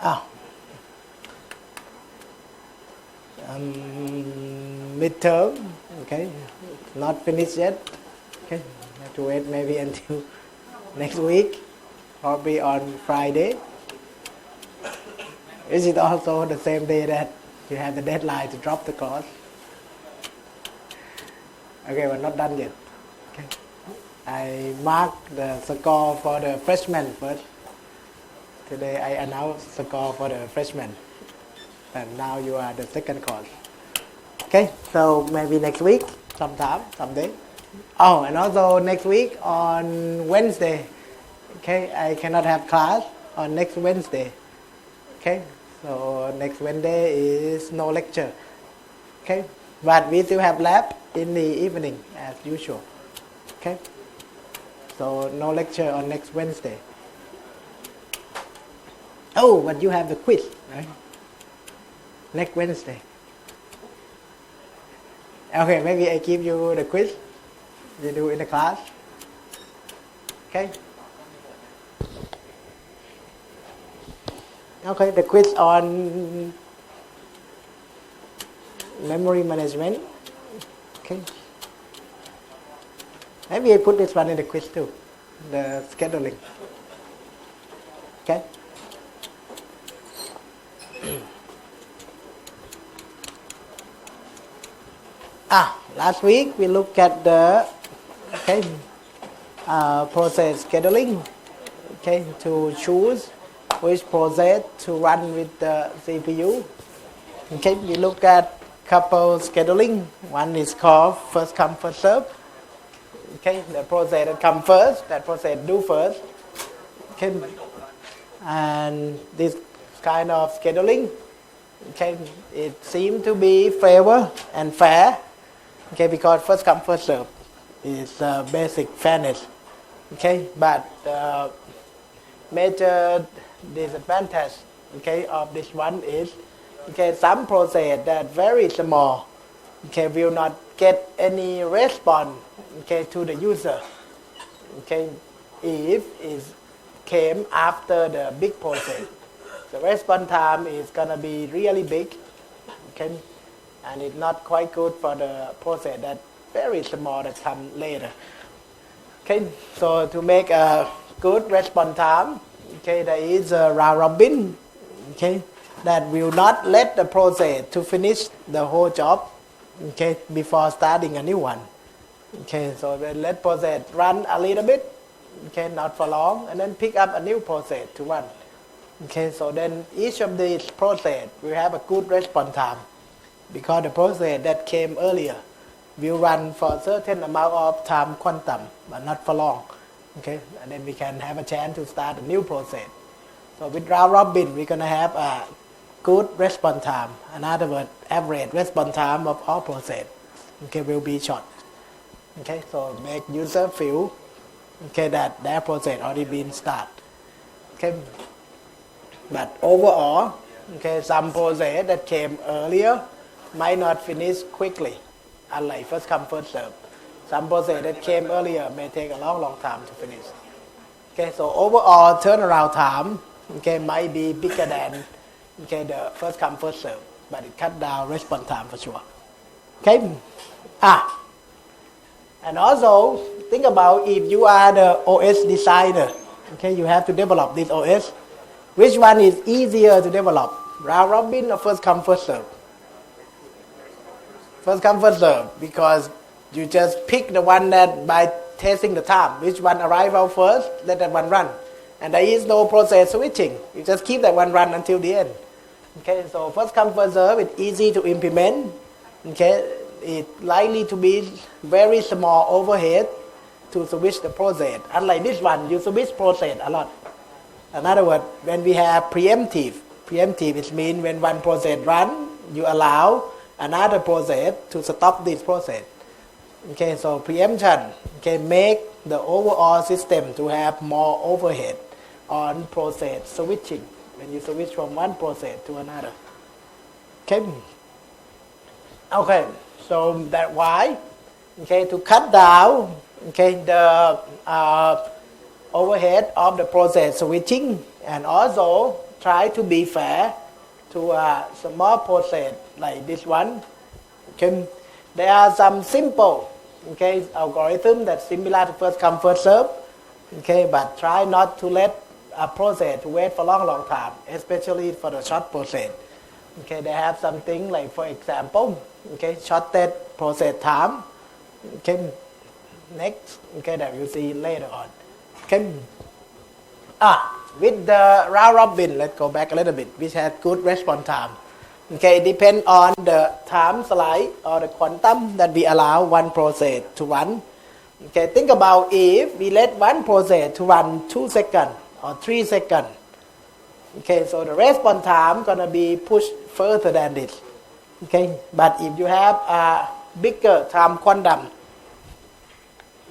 Ah, midterm, okay, not finished yet. Okay, have to wait maybe until next week, probably on Friday. Is it also the same day that you have the deadline to drop the course? Okay, we're not done yet. Okay, I marked the score for the freshman first. Today I announced the score for the freshman, and now you are the second course. Okay, so maybe next week, someday. Oh, and also next week on Wednesday. Okay, I cannot have class on next Wednesday. Okay, so next Wednesday is no lecture. Okay, but we still have lab in the evening as usual. Okay, so no lecture on next Wednesday. Oh, but you have the quiz, right? Next Wednesday. Okay, maybe I give you the quiz. You do in the class. Okay. Okay, the quiz on memory management. Okay. Maybe I put this one in the quiz too. The scheduling. Okay. Last week we looked at the process scheduling. Okay, to choose which process to run with the CPU. Okay, we look at couple scheduling. One is called first come first serve. Okay, the process that come first, that process do first. Okay, and this kind of scheduling, okay, it seems to be favor and fair. Okay, because first come first serve is basic fairness. Okay, but major disadvantage, okay, of this one is, okay, some process that very small, okay, will not get any response, okay, to the user. Okay, if it came after the big process, the response time is gonna be really big. Okay, and it's not quite good for the process that very small that come later. Okay, so to make a good response time, okay, there is a round robin, okay, that will not let the process to finish the whole job, okay, before starting a new one. Okay, so we let process run a little bit, okay, not for long, and then pick up a new process to run. Okay, so then each of these process will have a good response time, because the process that came earlier will run for a certain amount of time quantum, but not for long. Okay, and then we can have a chance to start a new process. So with round robin, we're gonna have a good response time. In other words, average response time of all process, okay, will be short. Okay, so make user feel, okay, that their process already been started. Okay, but overall, okay, some process that came earlier might not finish quickly, unlike first come first serve. Some process that came earlier may take a long time to finish. Okay, so overall turnaround time, okay, might be bigger than, okay, the first come first serve, but it cut down response time for sure. Okay, and also think about if you are the OS designer, okay, you have to develop this OS. Which one is easier to develop, round robin or first come first serve? First come first serve, because you just pick the one that by testing the time, which one arrive out first, let that one run, and there is no process switching. You just keep that one run until the end. Okay, so first come first serve, it's easy to implement. Okay, it's likely to be very small overhead to switch the process. Unlike this one, you switch process a lot. In other words, when we have preemptive it means when one process run, you allow another process to stop this process. Okay, so preemption, okay, make the overall system to have more overhead on process switching when you switch from one process to another. Okay, so that's why, okay, to cut down, okay, the overhead of the process switching, and also try to be fair to a small process like this one. Okay. There are some simple, okay, algorithm that's similar to first come first serve, okay, but try not to let a process to wait for long time, especially for the short process. Okay, they have something like, for example, okay, shortest process time. Okay, next, okay, that you see later on. Okay, with the round robin, let's go back a little bit, which has good response time. Okay, depend on the time slice or the quantum that we allow one process to run. Okay, think about if we let one process to run 2 seconds or 3 seconds. Okay, so the response time gonna be pushed further than this. Okay, but if you have a bigger time quantum,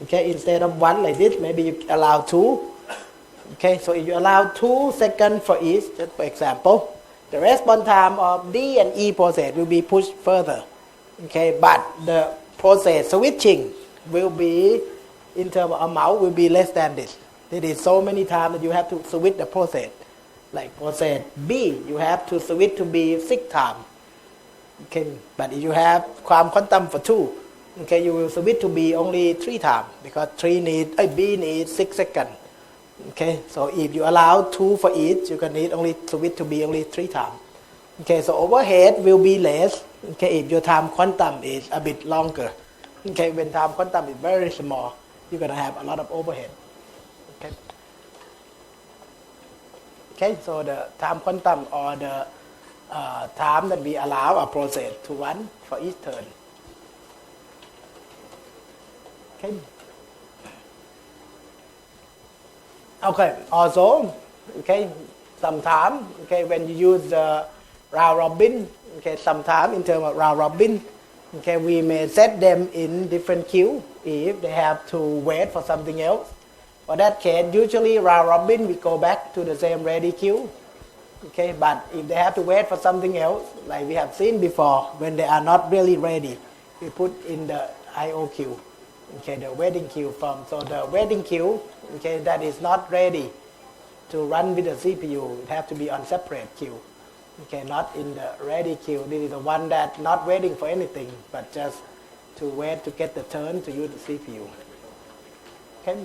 okay, instead of 1 like this, maybe you allow 2. Okay, so if you allow 2 seconds for each, just for example, the response time of D and E process will be pushed further. Okay, but the process switching will be, in terms of amount, will be less than this. There is so many times that you have to switch the process. Like process B, you have to switch to B 6 times. Okay, but if you have quantum for 2, okay, you will switch to B only 3 times because B needs 6 seconds. Okay, so if you allow 2 for each, you can need only switch to B only 3 times. Okay, so overhead will be less. Okay, if your time quantum is a bit longer. Okay, when time quantum is very small, you're gonna have a lot of overhead. Okay. Okay, so the time quantum or the time that we allow a process to run for each turn. Okay. Okay. Also, okay, sometimes, okay, when you use the round robin, okay, sometimes in terms of round robin, okay, we may set them in different queue if they have to wait for something else. For that case, usually round robin we go back to the same ready queue. Okay, but if they have to wait for something else, like we have seen before, when they are not really ready, we put in the IO queue. Okay, the waiting queue form. So the waiting queue, okay, that is not ready to run with the CPU. It has to be on separate queue. Okay, not in the ready queue. This is the one that not waiting for anything, but just to wait to get the turn to use the CPU. Okay.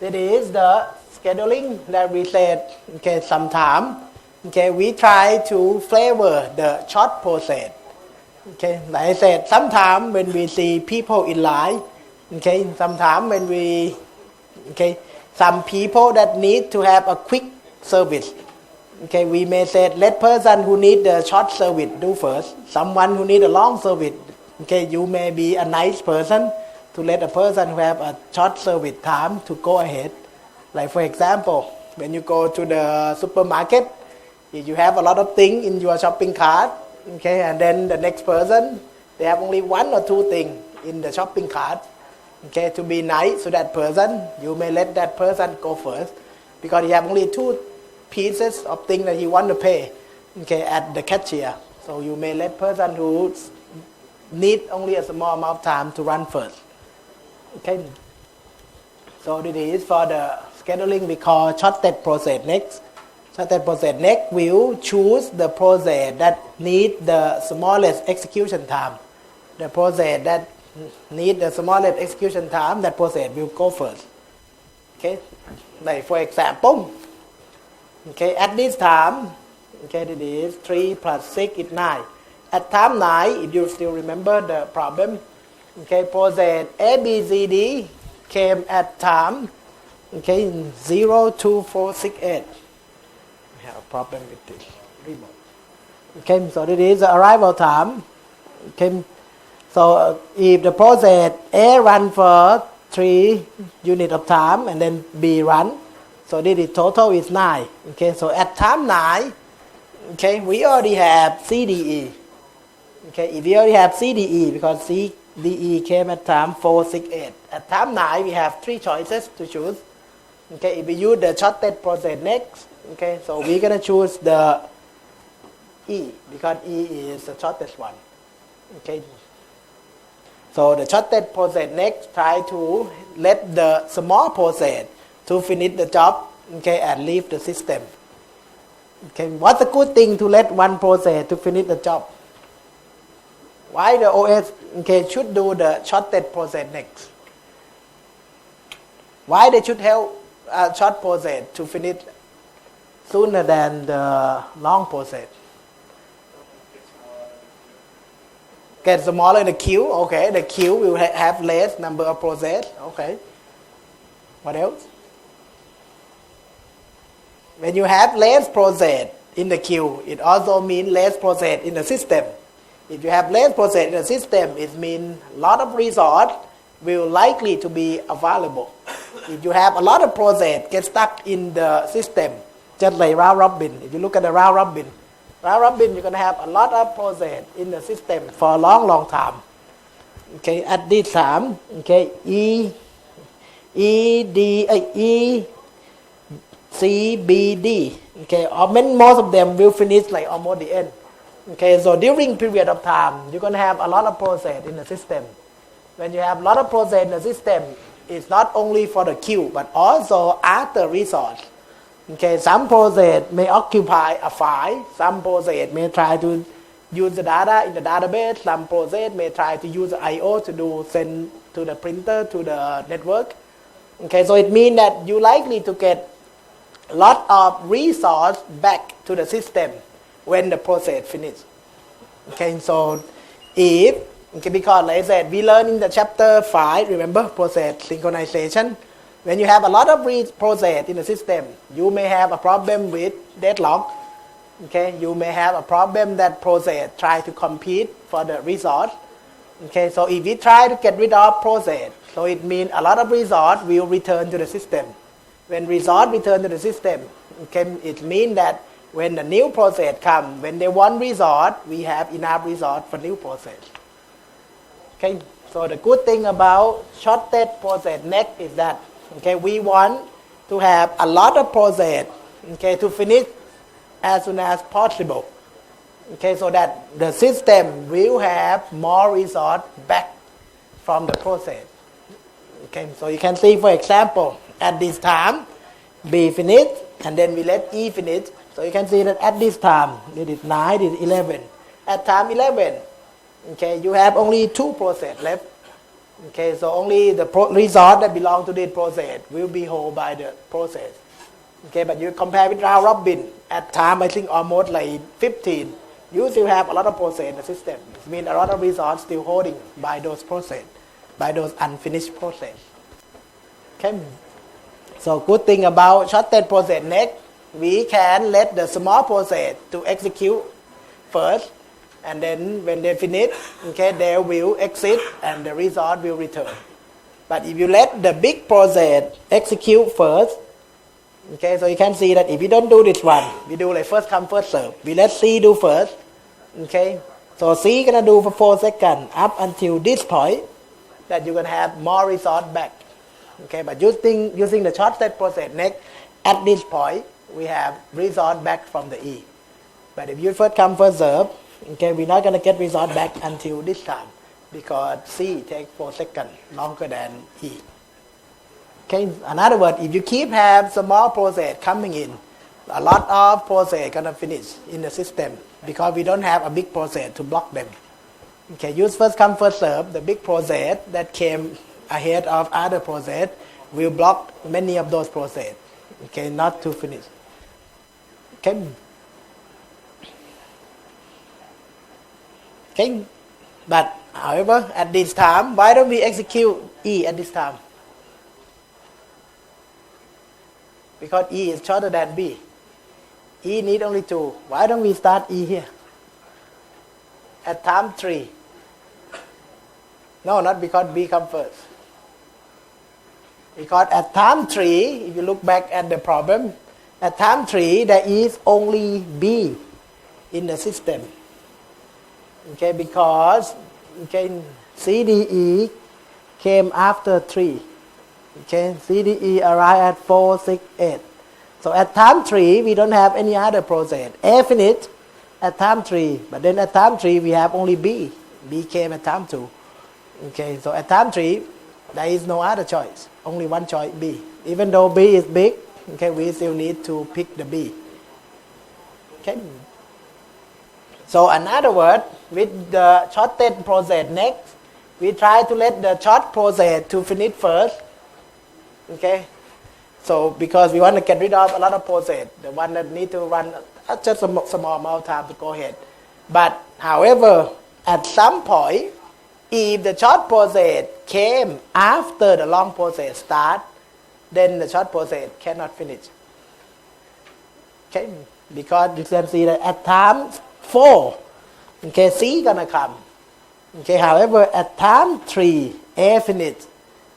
That is the scheduling that we said. Okay, sometime, okay, we try to flavor the short process. Okay, like I said, sometimes when we see people in line, okay, sometimes when we, okay, some people that need to have a quick service, okay, we may say let person who need the short service do first. Someone who need a long service, okay, you may be a nice person to let a person who have a short service time to go ahead. Like for example, when you go to the supermarket, if you have a lot of things in your shopping cart, okay, and then the next person, they have only 1 or 2 things in the shopping cart, okay, to be nice to that person, you may let that person go first because he have only 2 pieces of things that he want to pay, okay, at the cashier. So you may let person who need only a small amount of time to run first. Okay, so this is for the scheduling we call shortest process next. Shortest process next will choose the process that need the smallest execution time. The process that need the smallest execution time, that process will go first. Okay, like for example, okay, at this time, okay, it is 3 plus 6 is 9. At time 9, if you still remember the problem, okay, process ABCD came at time, okay, 0, 2, 4, 6, 8. We have a problem with this remote. Okay, so this is the arrival time. Okay, so if the process A run for 3 units of time and then B run, so this is total is 9. Okay, so at time 9, okay, we already have CDE. Okay, if we already have CDE because CDE came at time 4, 6, 8. At time 9, we have 3 choices to choose. Okay, if we use the shortest process next, okay, so we're gonna choose the E because E is the shortest one. Okay, so the shortest process next try to let the small process to finish the job, okay, and leave the system. Okay, what's a good thing to let one process to finish the job? Why the OS should do the shortest process next? Why they should help a short process to finish sooner than the long process? Get smaller the queue. Okay, the queue will have less number of process. Okay. What else? When you have less process in the queue, it also means less process in the system. If you have less process in the system, it means a lot of resource will likely to be available. If you have a lot of process get stuck in the system, just like round robin. If you look at the round robin, you're going to have a lot of process in the system for a long time. Okay, at this time, okay, CBD, okay, or most of them will finish like almost the end. Okay, so during period of time, you're going to have a lot of process in the system. When you have a lot of process in the system, it's not only for the queue, but also other resource. Okay, some process may occupy a file, some process may try to use the data in the database, some process may try to use the I/O to send to the printer, to the network. Okay, so it means that you're likely to get a lot of resource back to the system when the process finishes. Okay, so because like I said, we learned in the chapter 5, remember, process synchronization. When you have a lot of process in the system, you may have a problem with deadlock. Okay, you may have a problem that process try to compete for the resource. Okay, so if we try to get rid of process, so it means a lot of resource will return to the system. When resource return to the system, okay, it means that when the new process come, when they want resource, we have enough resource for new process. Okay, so the good thing about shortest process next is that, okay, we want to have a lot of process, okay, to finish as soon as possible. Okay, so that the system will have more resource back from the process. Okay, so you can see, for example, at this time, B finish, and then we let E finish. So you can see that at this time, it is 9, it is 11. At time 11, okay, you have only 2 process left. Okay, so only the resource that belong to this process will be held by the process. Okay, but you compare with round robin, at time I think almost like 15, you still have a lot of process in the system. It means a lot of resource still holding by those process, by those unfinished process. Okay, so good thing about shortest process next, we can let the small process to execute first, and then when they finish, okay, they will exit and the result will return. But if you let the big process execute first, okay, so you can see that if you don't do this one, we do like first come first serve. We let C do first, okay, so C gonna do for 4 seconds up until this point that you're gonna have more resource back. Okay, but using the shortest process next, at this point we have resource back from the E. But if you first come first serve, okay, we're not going to get result back until this time because C takes 4 seconds longer than E. Okay, in other words, if you keep have small process coming in, a lot of process going to finish in the system because we don't have a big process to block them. Okay, use first come first serve, the big process that came ahead of other process will block many of those process. Okay, not to finish. Okay. Okay, but however, at this time, why don't we execute E at this time? Because E is shorter than B. E need only 2. Why don't we start E here? At time 3. No, not because B comes first. Because at time 3, if you look back at the problem, at time 3 there is only B in the system. Okay, because okay, CDE came after 3. Okay, CDE arrived at 4, 6, 8. So at time 3, we don't have any other process. A finished at time 3, but then at time 3, we have only B. B came at time 2. Okay, so at time 3, there is no other choice. Only one choice, B. Even though B is big, okay, we still need to pick the B. Okay. So in other words, with the shortest process next, we try to let the short process to finish first. Okay. So because we want to get rid of a lot of process, the one that need to run just a small amount of time to go ahead. But however, at some point, if the short process came after the long process start, then the short process cannot finish. Okay, because you can see that at time 4, okay, C gonna come. Okay, however, at time 3, A finish.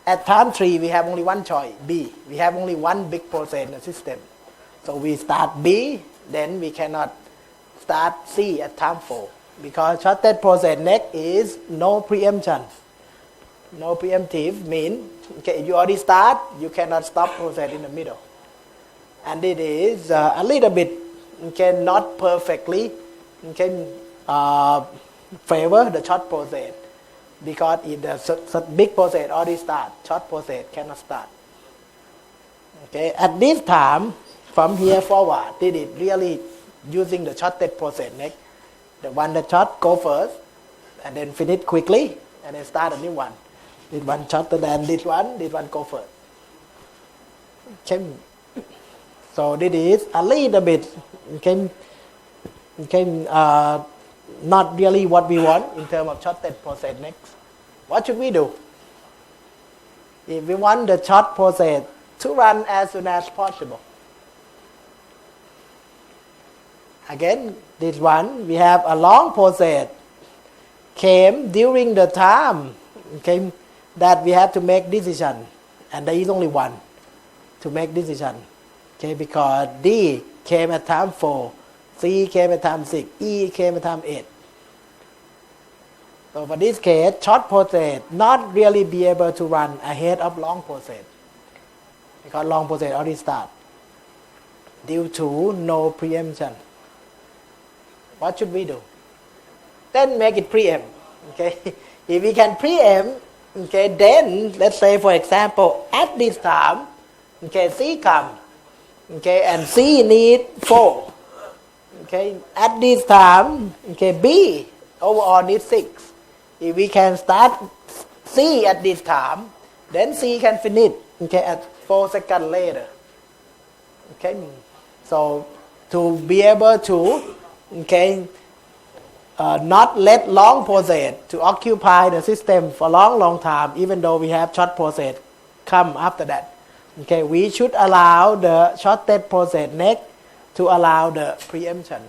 At time 3, we have only one choice, B. We have only one big process in the system. So we start B, then we cannot start C at time 4. Because shortest process next is no preemption. No preemptive means, okay, if you already start, you cannot stop process in the middle. And it is a little bit, okay, not perfectly, okay, favor the short process. Because if the big process already start, short process cannot start. Okay, at this time, from here forward, did it really using the shortest process next? The one that short go first, and then finish quickly, and then start a new one. This one shorter than this one go first. Okay. So this is a little bit, okay, not really what we want in terms of shortest process next. What should we do? If we want the short process to run as soon as possible. Again, this one, we have a long process came during the time, okay, that we have to make decision, and there is only one to make decision, okay, because D came at time 4, C came at time 6, E came at time 8. So for this case, short process not really be able to run ahead of long process, because long process already start due to no preemption. What should we do? Then make it preempt. Okay, if we can preempt, okay, then let's say for example at this time, okay, C come, okay, and C need 4. Okay, at this time, okay, B overall needs 6. If we can start C at this time, then C can finish, okay, at 4 seconds later. Okay, so to be able to, okay, not let long process to occupy the system for long time, even though we have short process come after that. Okay, we should allow the shortest process next to allow the preemption.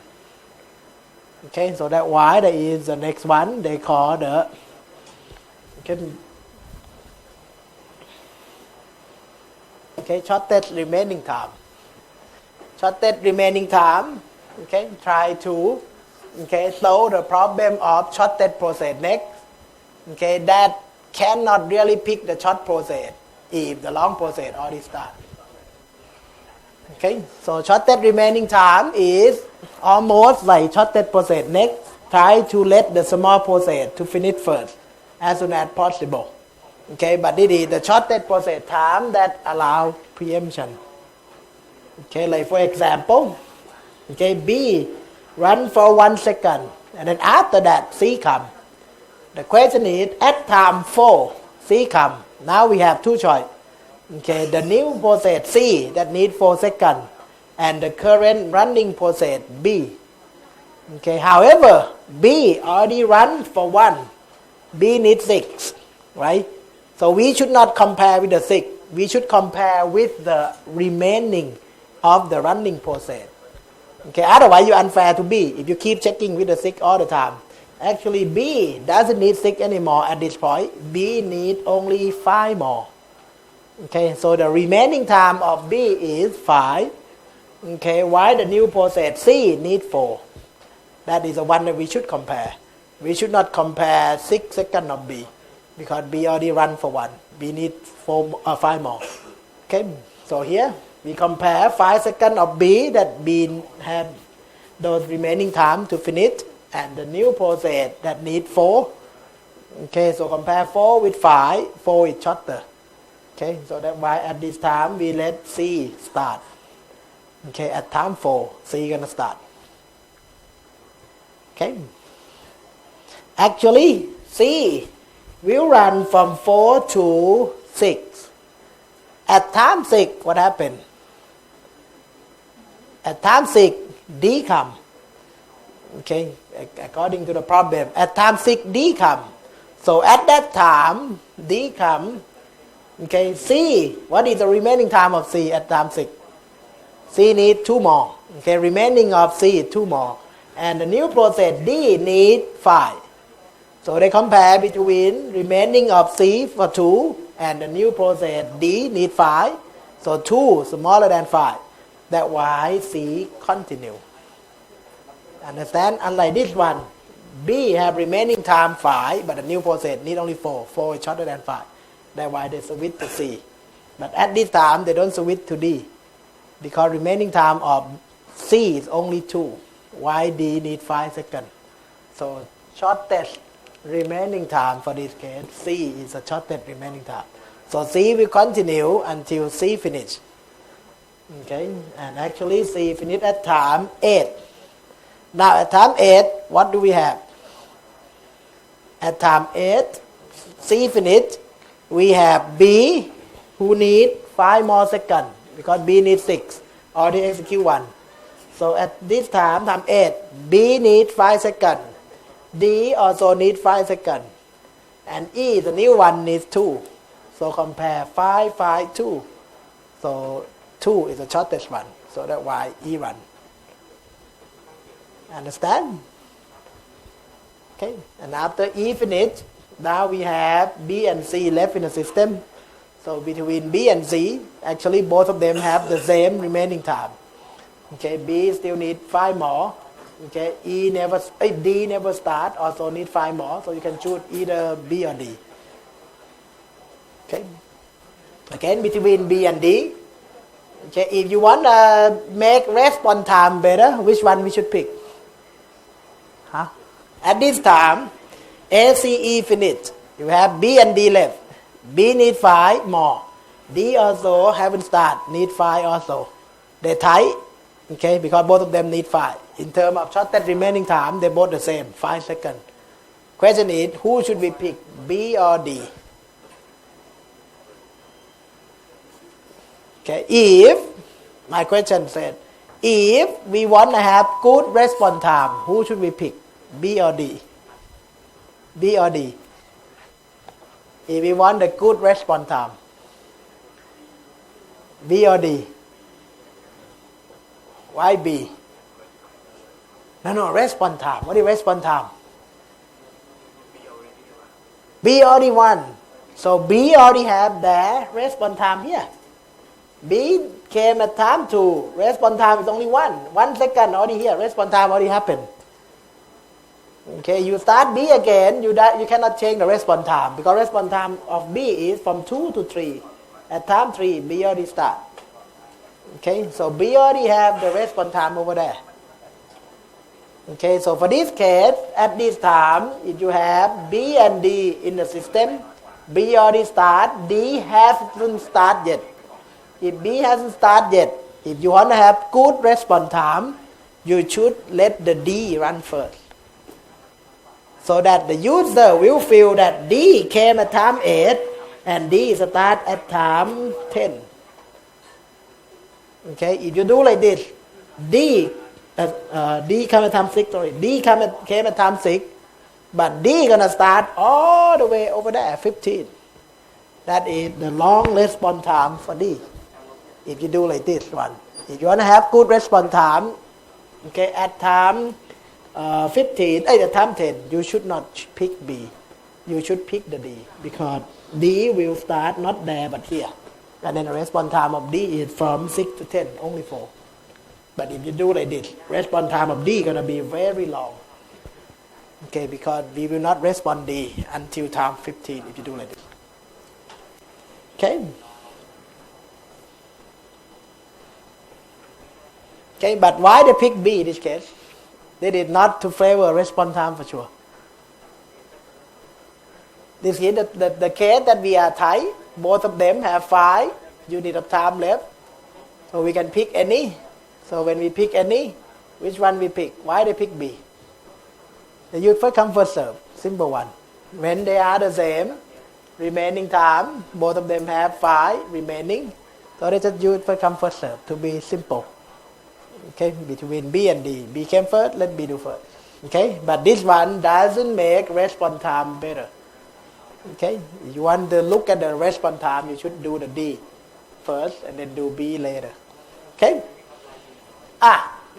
Okay, so that's why there is the next one they call the, okay, shortest remaining time. Shortest remaining time, okay, try to, okay, solve the problem of shortest process next, okay, that cannot really pick the short process if the long process already start. Okay, so shortest remaining time is almost like shortest process next. Try to let the small process to finish first as soon as possible. Okay, but it is the shortest process time that allow preemption. Okay, like for example, okay, B run for 1 second, and then after that C come. The question is at time 4 C come. Now we have two choices. Okay, the new process C that need 4 seconds, and the current running process B. Okay, however, B already run for 1. B needs 6, right? So we should not compare with the 6. We should compare with the remaining of the running process. Okay, otherwise you're unfair to B if you keep checking with the 6 all the time. Actually, B doesn't need 6 anymore at this point. B need only 5 more. Okay, so the remaining time of B is 5. Okay, while the new process C need 4. That is the one that we should compare. We should not compare 6 seconds of B, because B already run for 1. B need 5 more. Okay, so here we compare 5 seconds of B that B have those remaining time to finish, and the new process that need 4. Okay, so compare 4 with 5. 4 is shorter. Okay, so that's why at this time we let C start. Okay, at time 4, C gonna start. Okay. Actually, C will run from 4 to 6. At time 6, what happened? At time 6, D come. Okay, according to the problem. At time 6, D come. So at that time, D come. Okay, C, what is the remaining time of C at time 6? C needs 2 more. Okay, remaining of C is 2 more. And the new process D needs 5. So they compare between remaining of C for 2 and the new process D needs 5. So 2 smaller than 5. That's why C continue. Understand? Unlike this one, B have remaining time 5, but the new process need only 4. 4 is shorter than 5. That's why they switch to C. But at this time, they don't switch to D. Because remaining time of C is only 2. Why D need 5 seconds? So shortest remaining time for this case, C is the shortest remaining time. So C will continue until C finish. Okay, and actually C finish at time 8. Now at time 8, what do we have? At time 8, C finish, we have B who need 5 more seconds because B needs 6. Already execute 1. So at this time, time 8, B needs 5 seconds. D also needs 5 seconds. And E, the new one, needs 2. So compare 5, 5, 2. So 2 is the shortest one. So that's why E run. Understand? Okay. And after E finish, now we have B and C left in the system. So between B and C, actually both of them have the same remaining time. Okay, B still need 5 more. Okay, D never start, also need 5 more. So you can choose either B or D. Okay. Again, between B and D. Okay, if you want to make response time better, which one we should pick? Huh? At this time, ACE finished. You have B and D left. B need 5 more. D also haven't started, need 5 also. They tight, okay, because both of them need 5. In terms of shortest remaining time, they both the same, 5 seconds. Question is, who should we pick, B or D? Okay, if, my question said, if we want to have good response time, who should we pick, B or D? B or D? If we want a good response time, B or D? Why B? No, response time. What is response time? B already won. So B already have their response time here. B came at time 2. Response time is only 1. 1 second already here. Response time already happened. Okay, you start B again, you cannot change the response time because response time of B is from 2 to 3. At time 3, B already start. Okay, so B already have the response time over there. Okay, so for this case, at this time, if you have B and D in the system, B already start, D hasn't started yet. If B hasn't started yet, if you want to have good response time, you should let the D run first. So that the user will feel that D came at time 8 and D start at time 10. Okay, if you do like this, D came at time 6, came at time 6, but D gonna start all the way over there, 15. That is the long response time for D. If you do like this one. If you want to have good response time, okay, at time 15, at time 10, you should not pick B. You should pick the D because D will start not there but here. And then the response time of D is from 6 to 10, only 4. But if you do like this, response time of D is going to be very long. Okay, because we will not respond D until time 15 if you do like this. Okay? Okay, but why they pick B in this case? They did not to favor response time for sure. This is the case that we are tight. Both of them have 5 units of time left. So we can pick any. So when we pick any, which one we pick? Why they pick B? They use first come first serve, simple one. When they are the same, remaining time, both of them have 5 remaining, so they just use first come first serve to be simple. Okay, between B and D. B came first, let B do first. Okay, but this one doesn't make response time better. Okay, if you want to look at the response time, you should do the D first and then do B later. Okay.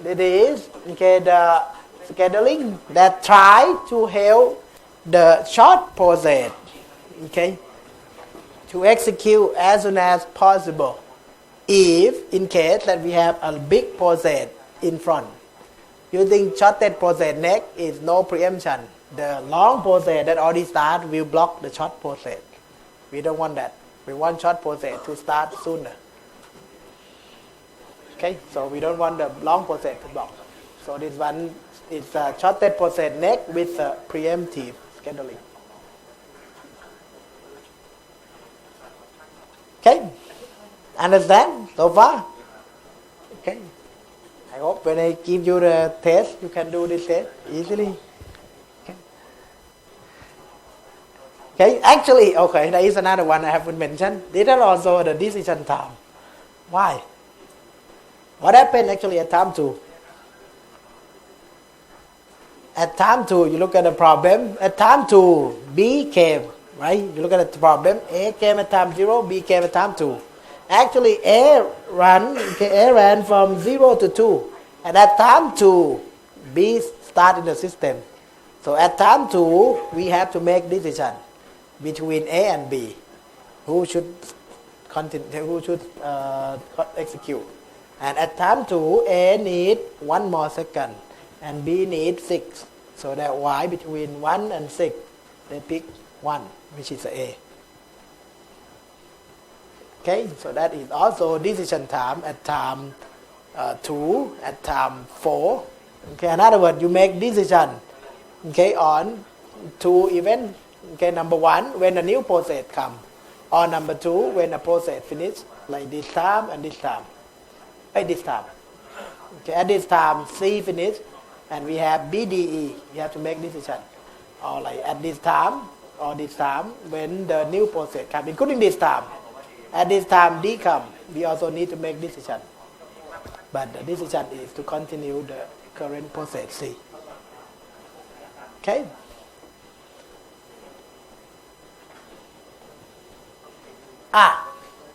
It is the scheduling that try to help the short process, to execute as soon as possible. If in case that we have a big process in front, using shortest process next is no preemption. The long process that already start will block the short process. We don't want that. We want short process to start sooner. Okay, so we don't want the long process to block. So this one is a shortest process next with preemptive scheduling. Okay, understand so far? Okay, I hope when I give you the test, you can do this test easily. Okay, actually, there is another one I haven't mentioned. This is also the decision time. Why? What happened actually at time 2? At time 2, you look at the problem. At time 2, B came, right? You look at the problem. A came at time 0, B came at time 2. Actually, A ran from 0 to 2. And at time 2, B started the system. So at time 2, we have to make decision between A and B. Who should continue? Who should execute? And at time 2, A need 1 more second and B need 6. So that's why between 1 and 6, they pick 1, which is A. Okay, so that is also decision time at time 2, at time 4. Okay, in other words, you make decision on 2 events. Okay, number 1, when a new process comes. Or number 2, when a process finishes, like this time and this time. This time. Okay, at this time C finish and we have BDE. We have to make decision. Or like at this time or this time when the new process comes, including this time. At this time D come, we also need to make decision. But the decision is to continue the current process C. Okay.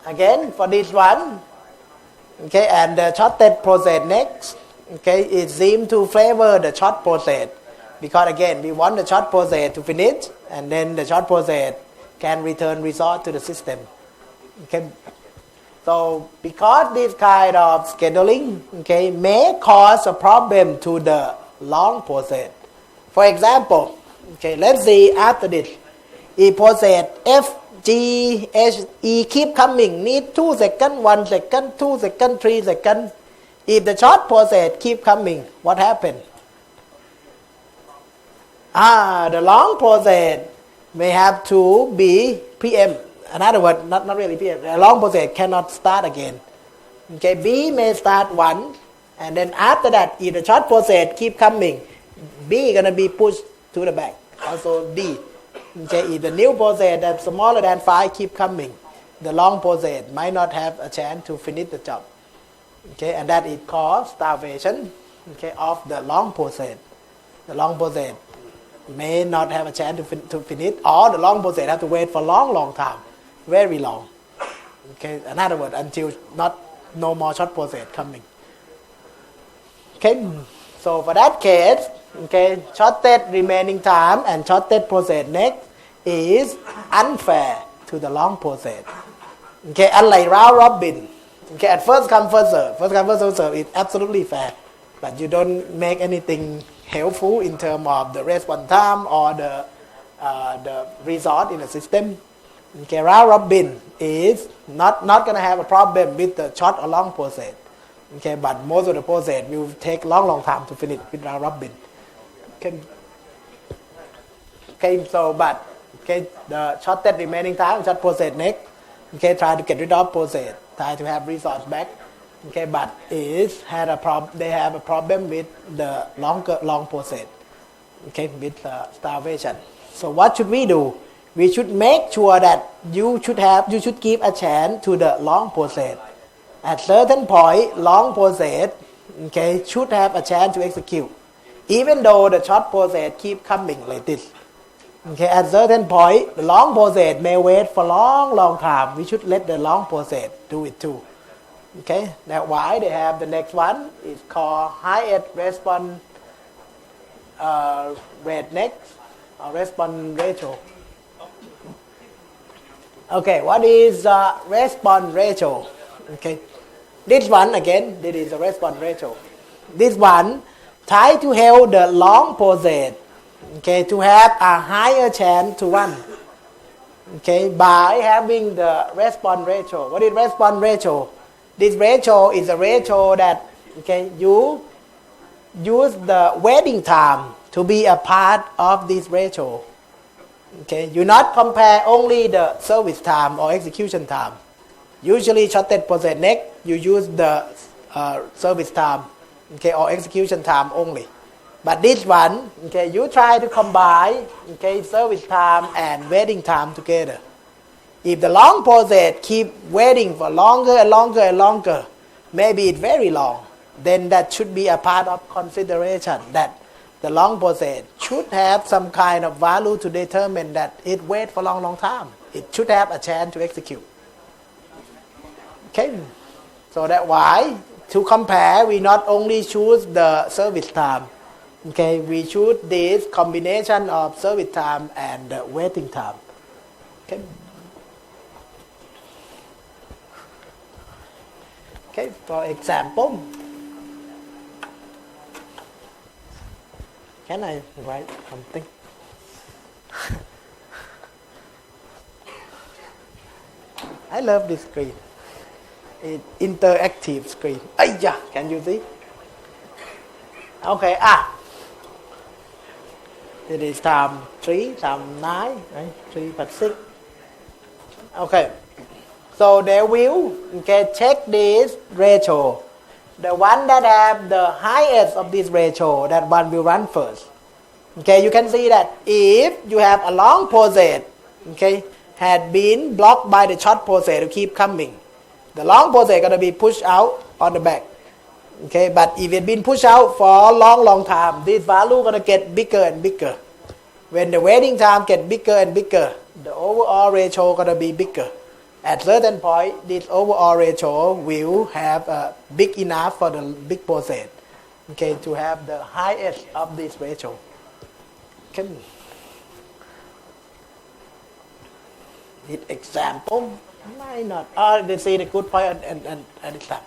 Again for this one. Okay, and the shortest process next, it seems to favor the short process because again we want the short process to finish and then the short process can return result to the system. Okay, so because this kind of scheduling may cause a problem to the long process. For example, let's see after this, if process F G, H, E keep coming, need 2 seconds, 1 second, 2 seconds, 3 seconds. If the short process keep coming, what happened? The long process may have to be PM. In other words, not really PM. The long process cannot start again. B may start 1, and then after that, if the short process keep coming, B gonna be pushed to the back. Also D. If the new process that's smaller than 5 keep coming, the long process might not have a chance to finish the job. And that it cause starvation of the long process. The long process may not have a chance to finish, or the long process have to wait for long time, very long. In other words, until no more short process coming. So for that case, shortest remaining time and shortest process next is unfair to the long process. Unlike round robin, at first come first serve is absolutely fair, but you don't make anything helpful in terms of the response time or the result in the system. Round robin is not going to have a problem with the short or long process. But most of the process will take long time to finish with round robin. The shortest remaining time, short process next. Try to get rid of process, try to have resource back. But they have a problem with the long process. okay, with starvation. So what should we do? We should make sure that you should give a chance to the long process. At certain point, long process, okay, should have a chance to execute, even though the short process keep coming like this. Okay, at certain point, the long process may wait for long time. We should let the long process do it too. Okay, that's why they have the next one. It's called highest response rate next, or response ratio. Okay, what is response ratio? Okay, this one again, this is a response ratio. This one try to help the long process, okay, to have a higher chance to run, okay, by having the response ratio. What is response ratio? This ratio is a ratio that, okay, you use the waiting time to be a part of this ratio. Okay, you not compare only the service time or execution time. Usually shortest process next, you use the service time, okay, or execution time only. But this one, okay, you try to combine, okay, service time and waiting time together. If the long process keep waiting for longer and longer, maybe it's very long, then that should be a part of consideration, that the long process should have some kind of value to determine that it wait for long time. It should have a chance to execute. Okay, so that's why to compare, we not only choose the service time. Okay, we choose this combination of service time and waiting time. Okay. Okay, for example, can I write something? I love this screen. It's interactive screen. Yeah, can you see? Okay, it is time 3, time 9, right? 3 plus 6. Okay, so they will, okay, check this ratio. The one that have the highest of this ratio, that one will run first. Okay, you can see that if you have a long process, okay, had been blocked by the short process to keep coming, the long process gonna be pushed out on the back. Okay, but if it been pushed out for a long time, this value gonna get bigger and bigger. When the waiting time get bigger and bigger, the overall ratio gonna be bigger. At certain point, this overall ratio will have big enough for the big process, okay, to have the highest of this ratio. Okay. This example might not. They see the good point and this time.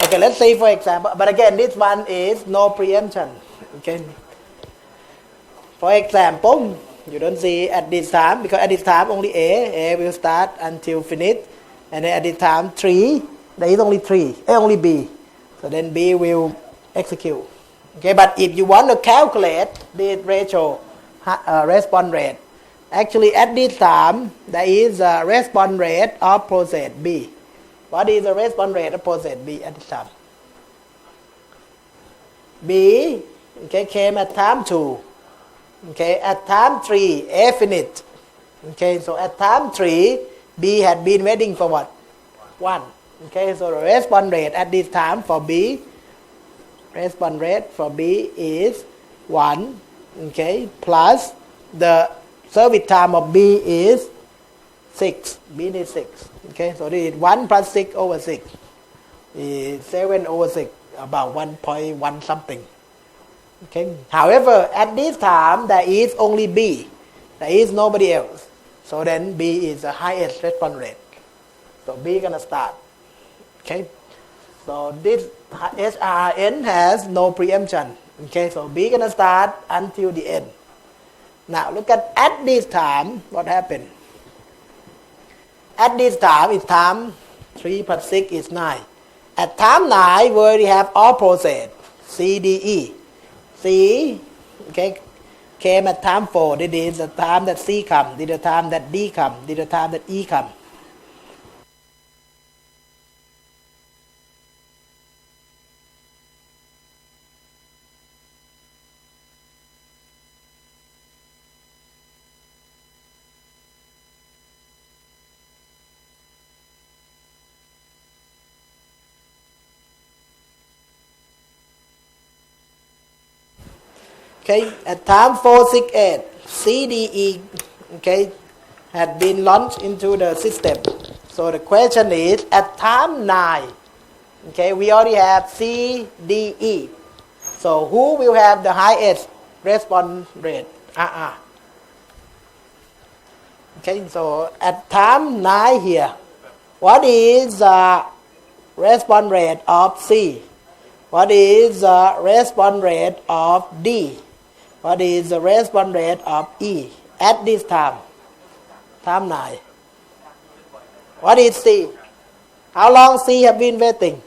Okay, let's say for example, but again, this one is no preemption. Okay. For example, you don't see at this time, because at this time only A will start until finish, and then at this time 3, there is only only B, so then B will execute. Okay, but if you want to calculate the ratio, response rate, actually at this time there is a response rate of process B. What is the response rate of process B at this time? B, okay, came at time 2. Okay, at time 3, A finished. Okay, so at time 3, B had been waiting for what? 1. Okay, so the response rate at this time for B, response rate for B is 1. Okay, plus the service time of B is 6. B needs 6. Okay, so this is 1 plus 6 over 6. Is 7 over 6, about 1.1 something. Okay. However, at this time there is only B, there is nobody else. So then B is the highest response rate. So B gonna start. Okay. So this SRN has no preemption. Okay. So B gonna start until the end. Now look at this time, what happened? At this time, it's time 3 plus 6 is 9. At time 9, we already have all process C, D, E. C, okay, came at time 4. This is the time that C come. This is the time that D come. This is the time that E come. Okay, at time 468, CDE, okay, had been launched into the system. So the question is, at time 9, okay, we already have CDE. So who will have the highest response rate? Okay, so at time 9 here, what is the response rate of C? What is the response rate of D? What is the response rate of E at this time? Time 9. What is C? How long C have been waiting?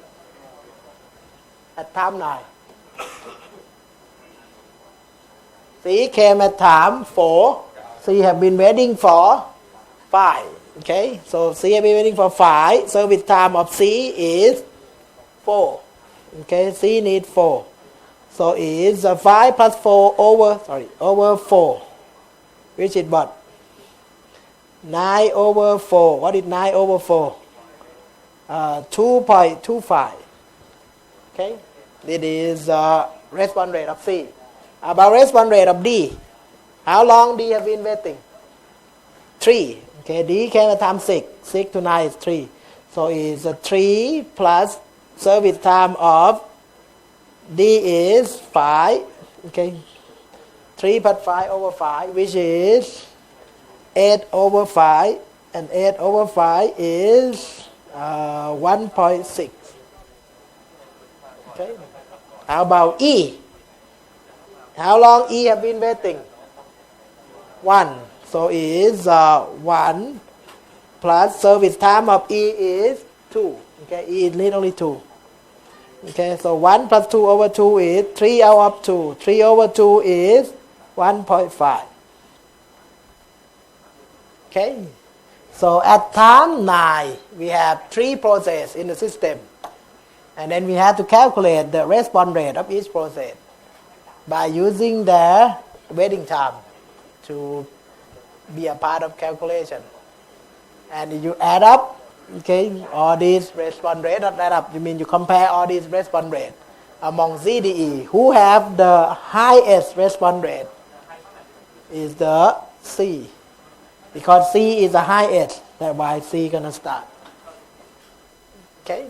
At time 9. C came at time 4. C have been waiting for 5. Okay, so C have been waiting for 5. Service time of C is 4. Okay, C need 4. So it's 5 plus 4 over 4. Which is what? 9 over 4. What is 9 over 4? 2.25. Okay, this is response rate of C. About response rate of D. How long D have been waiting? 3. Okay, D came at time 6. 6 to 9 is 3. So it's 3 plus service time of D is 5. Okay, 3 plus 5 over 5, which is 8 over 5. And 8 over 5 is 1.6. Okay. How about E? How long E have been waiting? 1. So it is 1 plus service time of E is 2. Okay, E is literally 2. Okay, so 1 plus 2 over 2 is 3 out of 2. 3 over 2 is 1.5. Okay, so at time 9, we have 3 processes in the system. And then we have to calculate the response rate of each process by using their waiting time to be a part of calculation. And you add up, okay, all these response rate, not add up, you mean you compare all these response rate among CDE. Who have the highest response rate is the C. Because C is the highest, that's why C gonna start. Okay,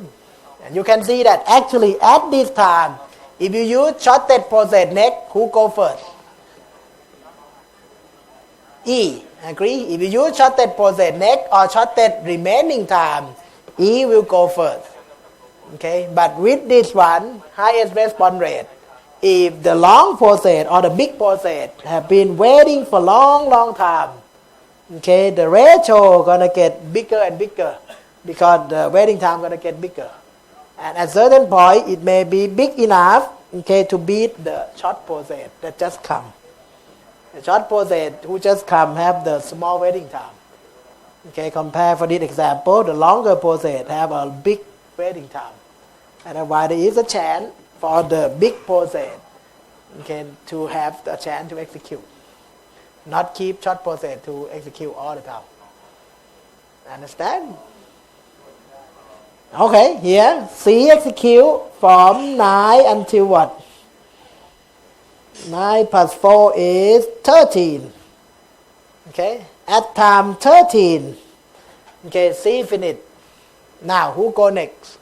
and you can see that actually at this time, if you use shortest process next, who go first? E. Agree? If you use shortest process next or shortest remaining time, E will go first. Okay, but with this one, highest response rate, if the long process or the big process have been waiting for long time, okay, the ratio gonna get bigger and bigger because the waiting time gonna get bigger. And at certain point, it may be big enough, okay, to beat the short process that just come. The short process who just come have the small waiting time. Okay, compare for this example, the longer process have a big waiting time. And that's why there is a chance for the big process, okay, to have a chance to execute. Not keep short process to execute all the time. Understand? Okay, here, C execute from 9 until what? 9 plus 4 is 13. Okay, at time 13, okay, C finish. Now, who go next?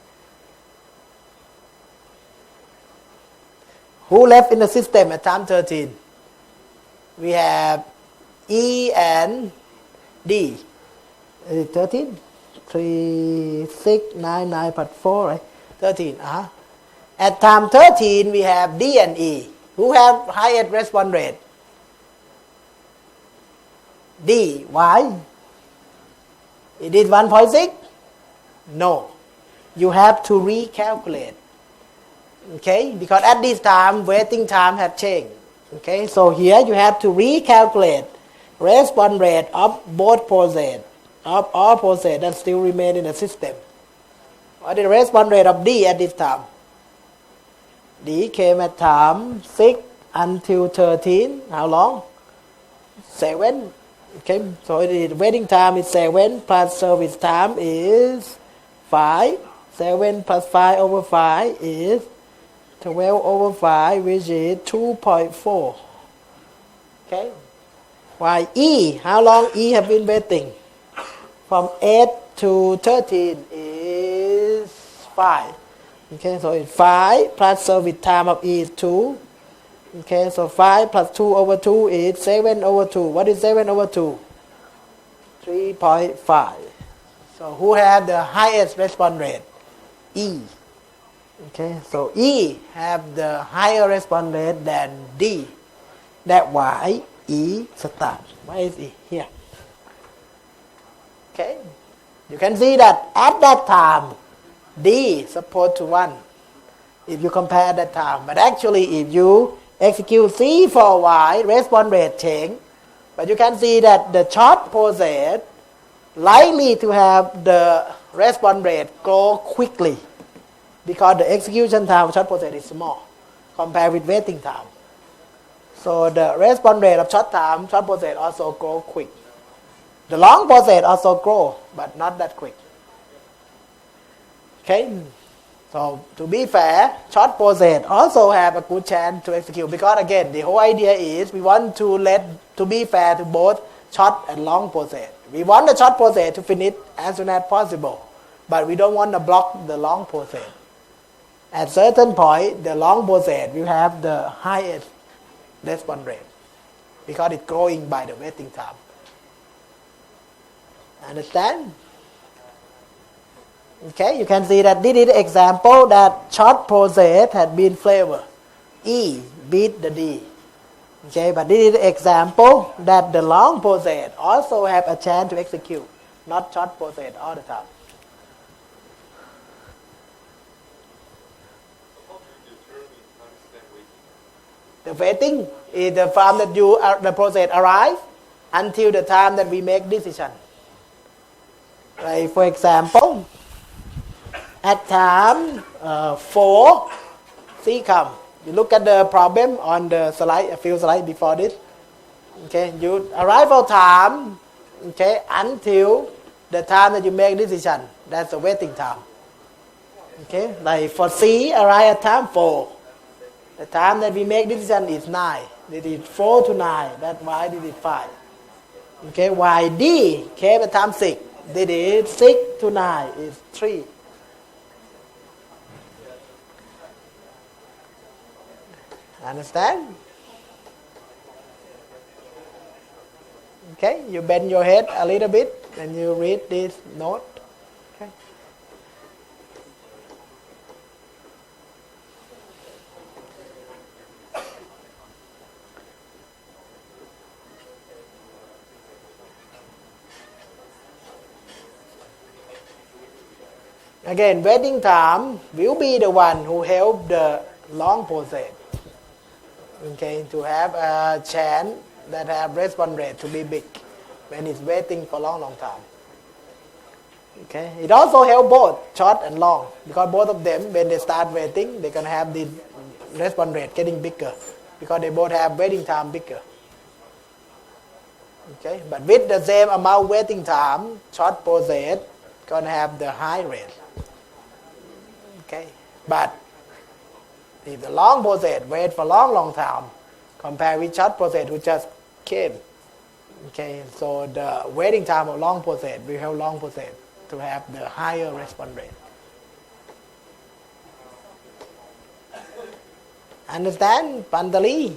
Who left in the system at time 13? We have E and D. Is it 13? 3, 6, 9, 9 plus 4, right? 13. At time 13, we have D and E. Who have highest response rate? D. Why? It is 1.6? No. You have to recalculate. Okay? Because at this time, waiting time have changed. Okay? So here you have to recalculate response rate of both process, of all process that still remain in the system. What is the response rate of D at this time? D came at time 6 until 13. How long? 7. Okay, so the waiting time is 7 plus service time is 5. 7 plus 5 over 5 is 12 over 5, which is 2.4. Okay. While E, how long E have been waiting? From 8 to 13 is 5. Okay, so it's 5 plus service time of E is 2. Okay, so 5 plus 2 over 2 is 7 over 2. What is 7 over 2? 3.5. So who had the highest response rate? E. Okay, so E have the higher response rate than D. That's why E start. Why is E here? Okay, you can see that at that time D is supposed to 1 if you compare that time. But actually if you execute C for a while, response rate change. But you can see that the short process likely to have the response rate grow quickly because the execution time of short process is small compared with waiting time. So the response rate of short process also grow quick. The long process also grow, but not that quick. Okay, so to be fair, short process also have a good chance to execute because again the whole idea is we want to be fair to both short and long process. We want the short process to finish as soon as possible, but we don't want to block the long process. At certain point, the long process will have the highest response rate because it's growing by the waiting time. Understand? Okay, you can see that this is the example that short process had been favored. E beat the D. Okay, but this is the example that the long process also have a chance to execute, not short process all the time. The waiting is the time that the process arrive until the time that we make decision. Like for example, at time 4, C come. You look at the problem on the slide, a few slides before this. Okay, you arrival time, okay, until the time that you make decision. That's the waiting time. Okay, like for C, arrive at time 4. The time that we make decision is 9. This is 4 to 9. That's why this is 5. Okay, while D came at time 6. This is 6 to 9 is 3. Understand? Okay, you bend your head a little bit and you read this note. Okay. Again, waiting time will be the one who help the long process. Okay, to have a chance that have response rate to be big when it's waiting for long time. Okay, it also help both short and long because both of them when they start waiting they can have the response rate getting bigger because they both have waiting time bigger. Okay, but with the same amount waiting time, short process gonna have the high rate. Okay, but if the long process wait for long time compared with short process who just came. Okay, so the waiting time of long process will help long process to have the higher response rate. Understand, Pantali?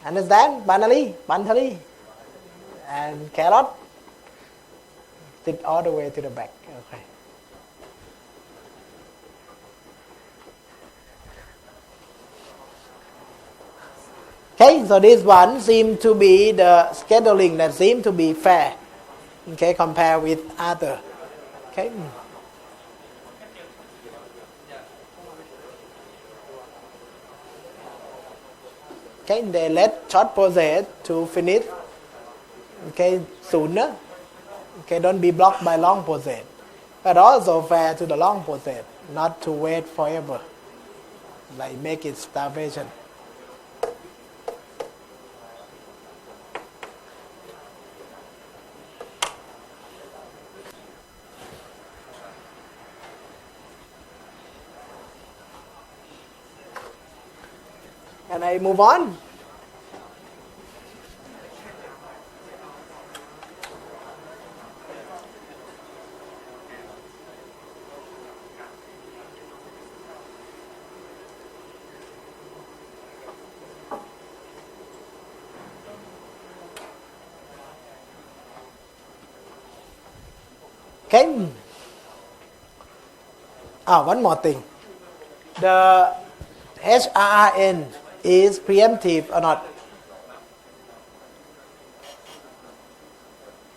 Understand, Pantali? And Carrot? Sit all the way to the back. Okay. Okay, so this one seems to be the scheduling that seems to be fair. Okay, compared with other. Okay. Okay, they let short process to finish. Okay, sooner. Okay, don't be blocked by long process. But also fair to the long process, not to wait forever. Like make it starvation. and I move on. Okay. One more thing. The HRRN is preemptive or not?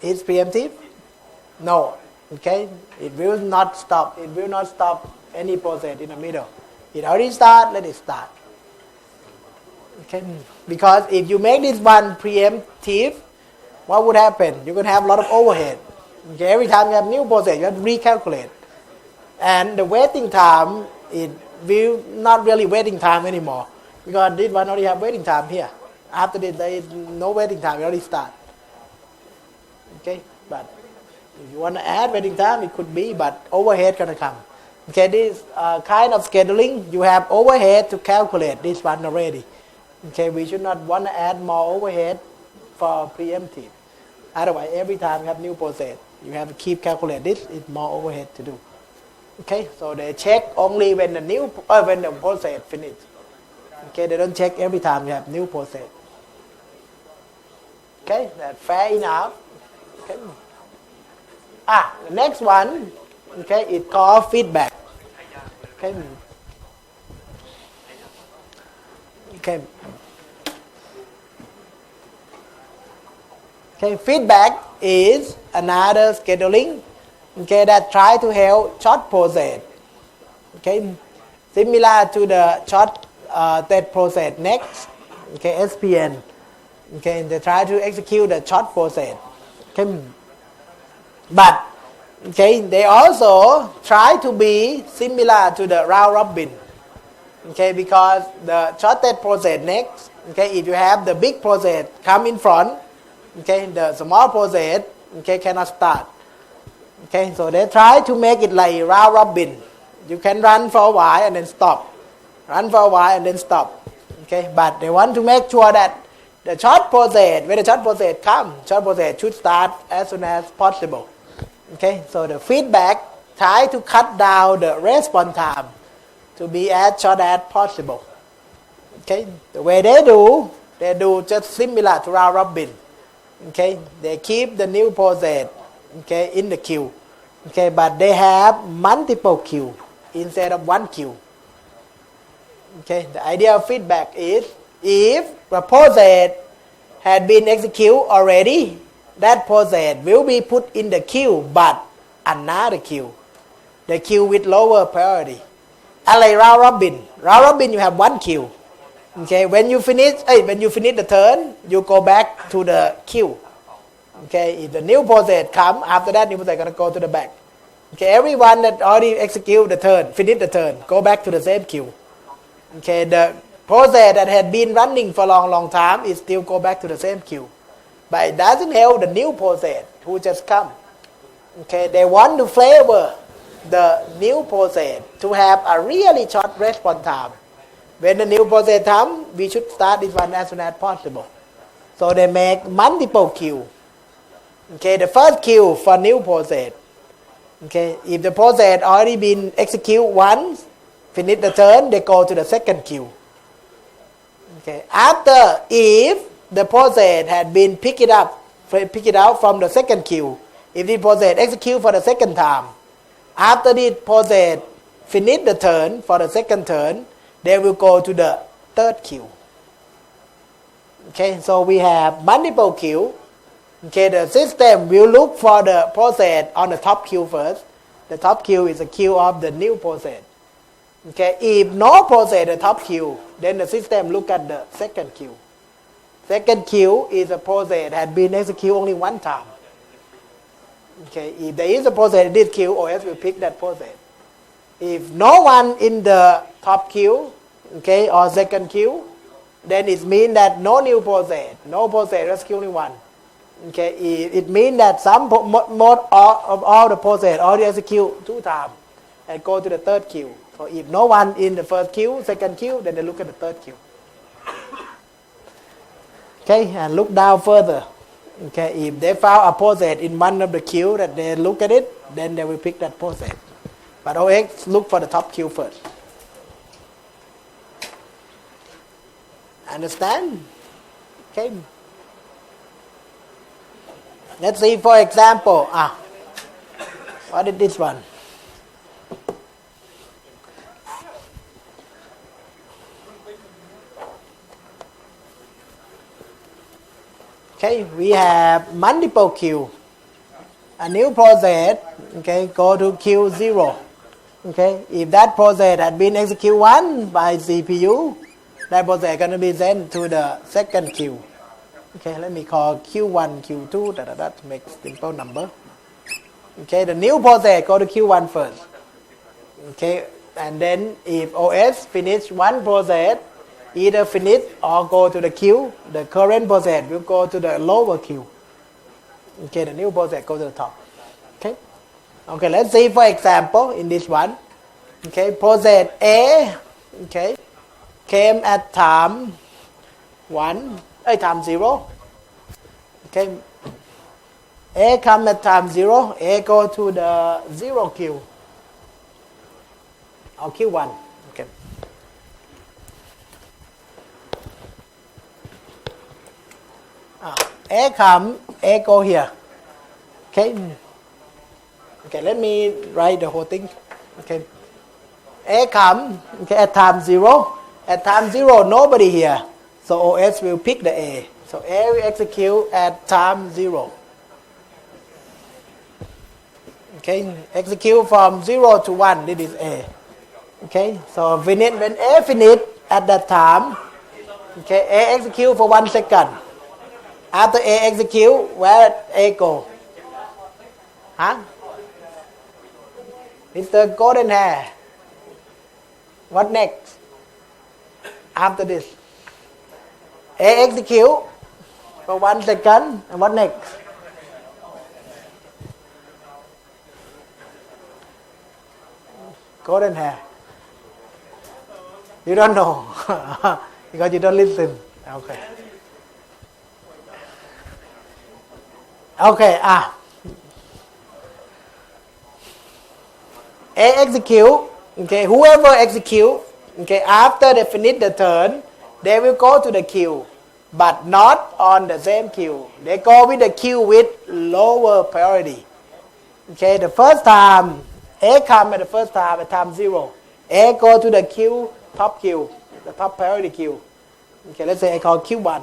It's preemptive? No. Okay. It will not stop. It will not stop any process in the middle. It already start. Let it start. Okay. Because if you make this one preemptive, what would happen? You're going to have a lot of overhead. Okay, every time you have new process, you have to recalculate. And the waiting time, it will not really waiting time anymore. Because this one already have waiting time here. After this, there is no waiting time, it already start. Okay, but if you want to add waiting time, it could be, but overhead going to come. Okay, this kind of scheduling, you have overhead to calculate this one already. Okay, we should not want to add more overhead for preemptive. Otherwise, every time you have new process, you have to keep calculate this. It's more overhead to do. Okay, so they check only when when the process finish. Okay, they don't check every time you have new process. Okay, that's fair enough. Okay. The next one, okay, it's called feedback. Okay. Okay. Okay, feedback is another scheduling, okay, that try to help short process. Okay, similar to the short that process next. Okay, SPN. Okay, they try to execute the short process. Okay, but okay, they also try to be similar to the round robin. Okay, because the shortest process next. Okay, if you have the big process come in front. Okay, the small process, okay, cannot start. Okay, so they try to make it like round robin. You can run for a while and then stop. Run for a while and then stop. Okay, but they want to make sure that the short process, when the short process comes, short process should start as soon as possible. Okay, so the feedback try to cut down the response time to be as short as possible. Okay, the way they do just similar to round robin. Okay, they keep the new process, okay, in the queue. Okay, but they have multiple queue instead of one queue. Okay, the idea of feedback is if the process had been executed already, that process will be put in the queue, but another queue, the queue with lower priority. Like round robin, you have one queue. Okay, when you finish the turn, you go back to the queue. Okay, if the new process come, after that new process gonna go to the back. Okay, everyone that already execute the turn, finish the turn, go back to the same queue. Okay, the process that had been running for a long time is still go back to the same queue. But it doesn't help the new process who just come. Okay, they want to flavor the new process to have a really short response time. When the new process comes, we should start this one as soon as possible. So they make multiple queue. Okay, the first queue for new process. Okay, if the process already been executed once, finish the turn, they go to the second queue. Okay, after, if the process had been pick it out from the second queue, if the process execute for the second time, after the process finish the turn for the second turn, they will go to the third queue. Okay, so we have multiple queue. Okay, the system will look for the process on the top queue first. The top queue is a queue of the new process. Okay, if no process the top queue, then the system look at the second queue. Second queue is a process that had been executed only one time. Okay, if there is a process in this queue, OS will pick that process. If no one in the top queue, okay, or second queue, then it means that no new process, rescue only one. Okay, it means that most of all the process already execute 2 times and go to the third queue. So if no one in the first queue, second queue, then they look at the third queue. Okay, and look down further. Okay, if they found a posette in one of the queue that they look at it, then they will pick that posette. But OX look for the top queue first. Understand? Okay. Let's see, for example, what is this one? Okay, we have multiple queue. A new process, okay, go to queue 0. Okay, if that process had been executed 1 by CPU, that process is going to be sent to the second queue. Okay, let me call Q1, Q2, that makes simple number. Okay, the new process go to Q1 first. Okay, and then if OS finish one process, either finish or go to the queue, the current process will go to the lower queue. Okay, the new process go to the top. Okay, okay, let's see, for example, in this one. Okay, process A, okay, came at time 0. Okay, A come at time 0, A go to the 0 queue, or Q1. Okay. A come, A go here. Okay. Okay, let me write the whole thing. Okay. A come, okay, at time 0. At time 0, nobody here. So OS will pick the A. So A will execute at time 0. Okay, execute from 0 to 1, this is A. Okay, so when A finish at that time, okay, A execute for 1 second. After A execute, where A go? Huh? Mr. Golden Hair. What next? After this? A execute for 1 second, and what next? Golden Hair. You don't know because you don't listen. Okay. Okay. A execute. Okay. Whoever execute. Okay. After they finish the turn, they will go to the queue, but not on the same queue. They go with the queue with lower priority. Okay. The first time A come at the first time at time 0. A go to the queue, top queue, the top priority queue. Okay, let's say I call Q1.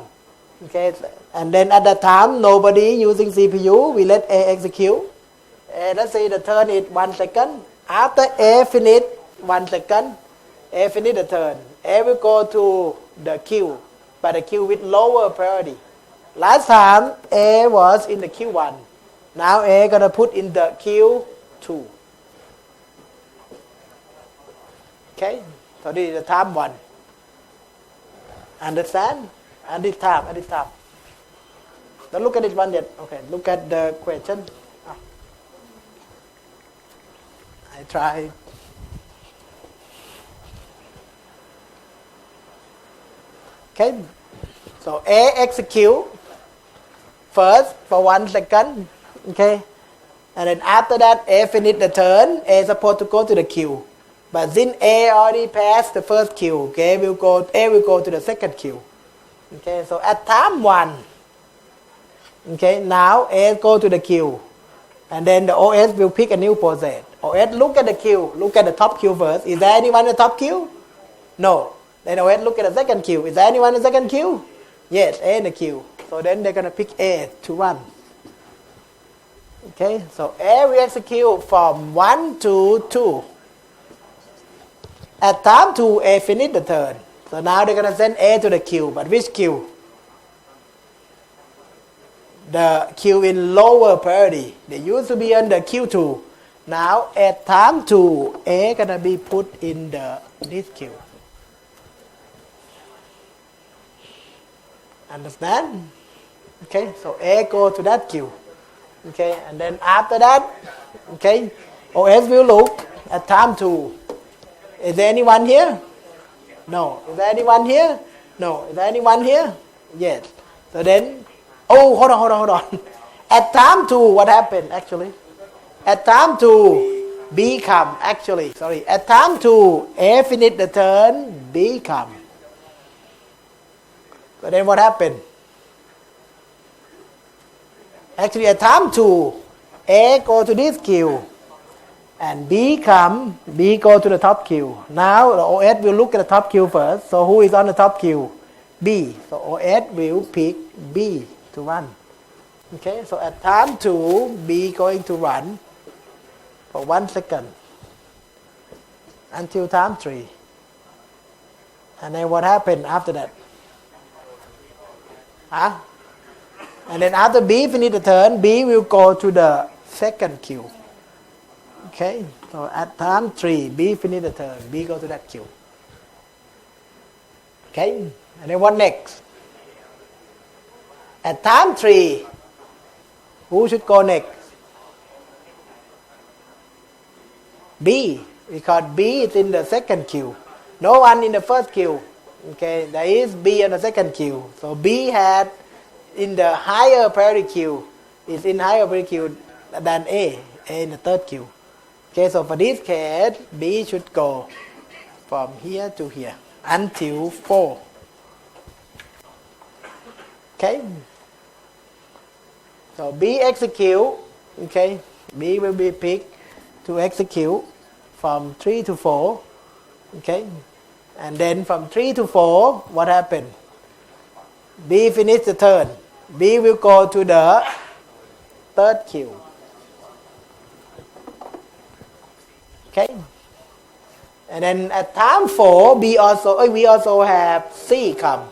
Okay, and then at that time, nobody using CPU, we let A execute. Let's say the turn is 1 second. After A finish 1 second, A finish the turn. A will go to the queue, but the queue with lower priority. Last time, A was in the Q1. Now A gonna put in the Q2. Okay, so this is the time 1. Understand? At this time. Don't look at this one yet. Okay, look at the question. I try. Okay, so A execute first for 1 second. Okay, and then after that, A finish the turn. A is supposed to go to the queue. But since A already passed the first queue, okay, A will go to the second queue. Okay, so at time 1, okay, now A go to the queue, and then the OS will pick a new process. OS look at the queue, look at the top queue first. Is there anyone in the top queue? No. Then OS look at the second queue. Is there anyone in the second queue? Yes, A in the queue. So then they're gonna pick A to run. Okay, so A will execute from 1 to 2. At time 2, A finished the turn. So now they're going to send A to the queue. But which queue? The queue in lower priority. They used to be on the Q2. Now at time 2, A going to be put in this queue. Understand? Okay, so A go to that queue. Okay, and then after that, okay, OS will look at time 2. Is there anyone here? No. Is there anyone here? No. Is there anyone here? Yes. So then, oh, hold on. At time 2, what happened actually? At time 2, B come, actually, sorry. At time 2, A finish the turn, B come. So then what happened? Actually, at time 2, A go to this queue, and B come, B go to the top queue. Now the OS will look at the top queue first. So who is on the top queue? B. So OS will pick B to run. Okay, so at time 2, B going to run for 1 second until time 3. And then what happened after that? And then after B finish the turn, B will go to the second queue. Okay, so at time 3, B finish the turn, B go to that queue. Okay, and then what next? At time 3, who should go next? B, because B is in the second queue. No one in the first queue. Okay, there is B in the second queue. So B had in the higher priority queue, is in higher priority queue than A in the third queue. Okay, so for this case, B should go from here to here until 4. Okay, so B execute. Okay, B will be picked to execute from 3 to 4. Okay, and then from 3 to 4, what happened? B finish the turn. B will go to the third queue. Okay, and then at time 4, we also have C come.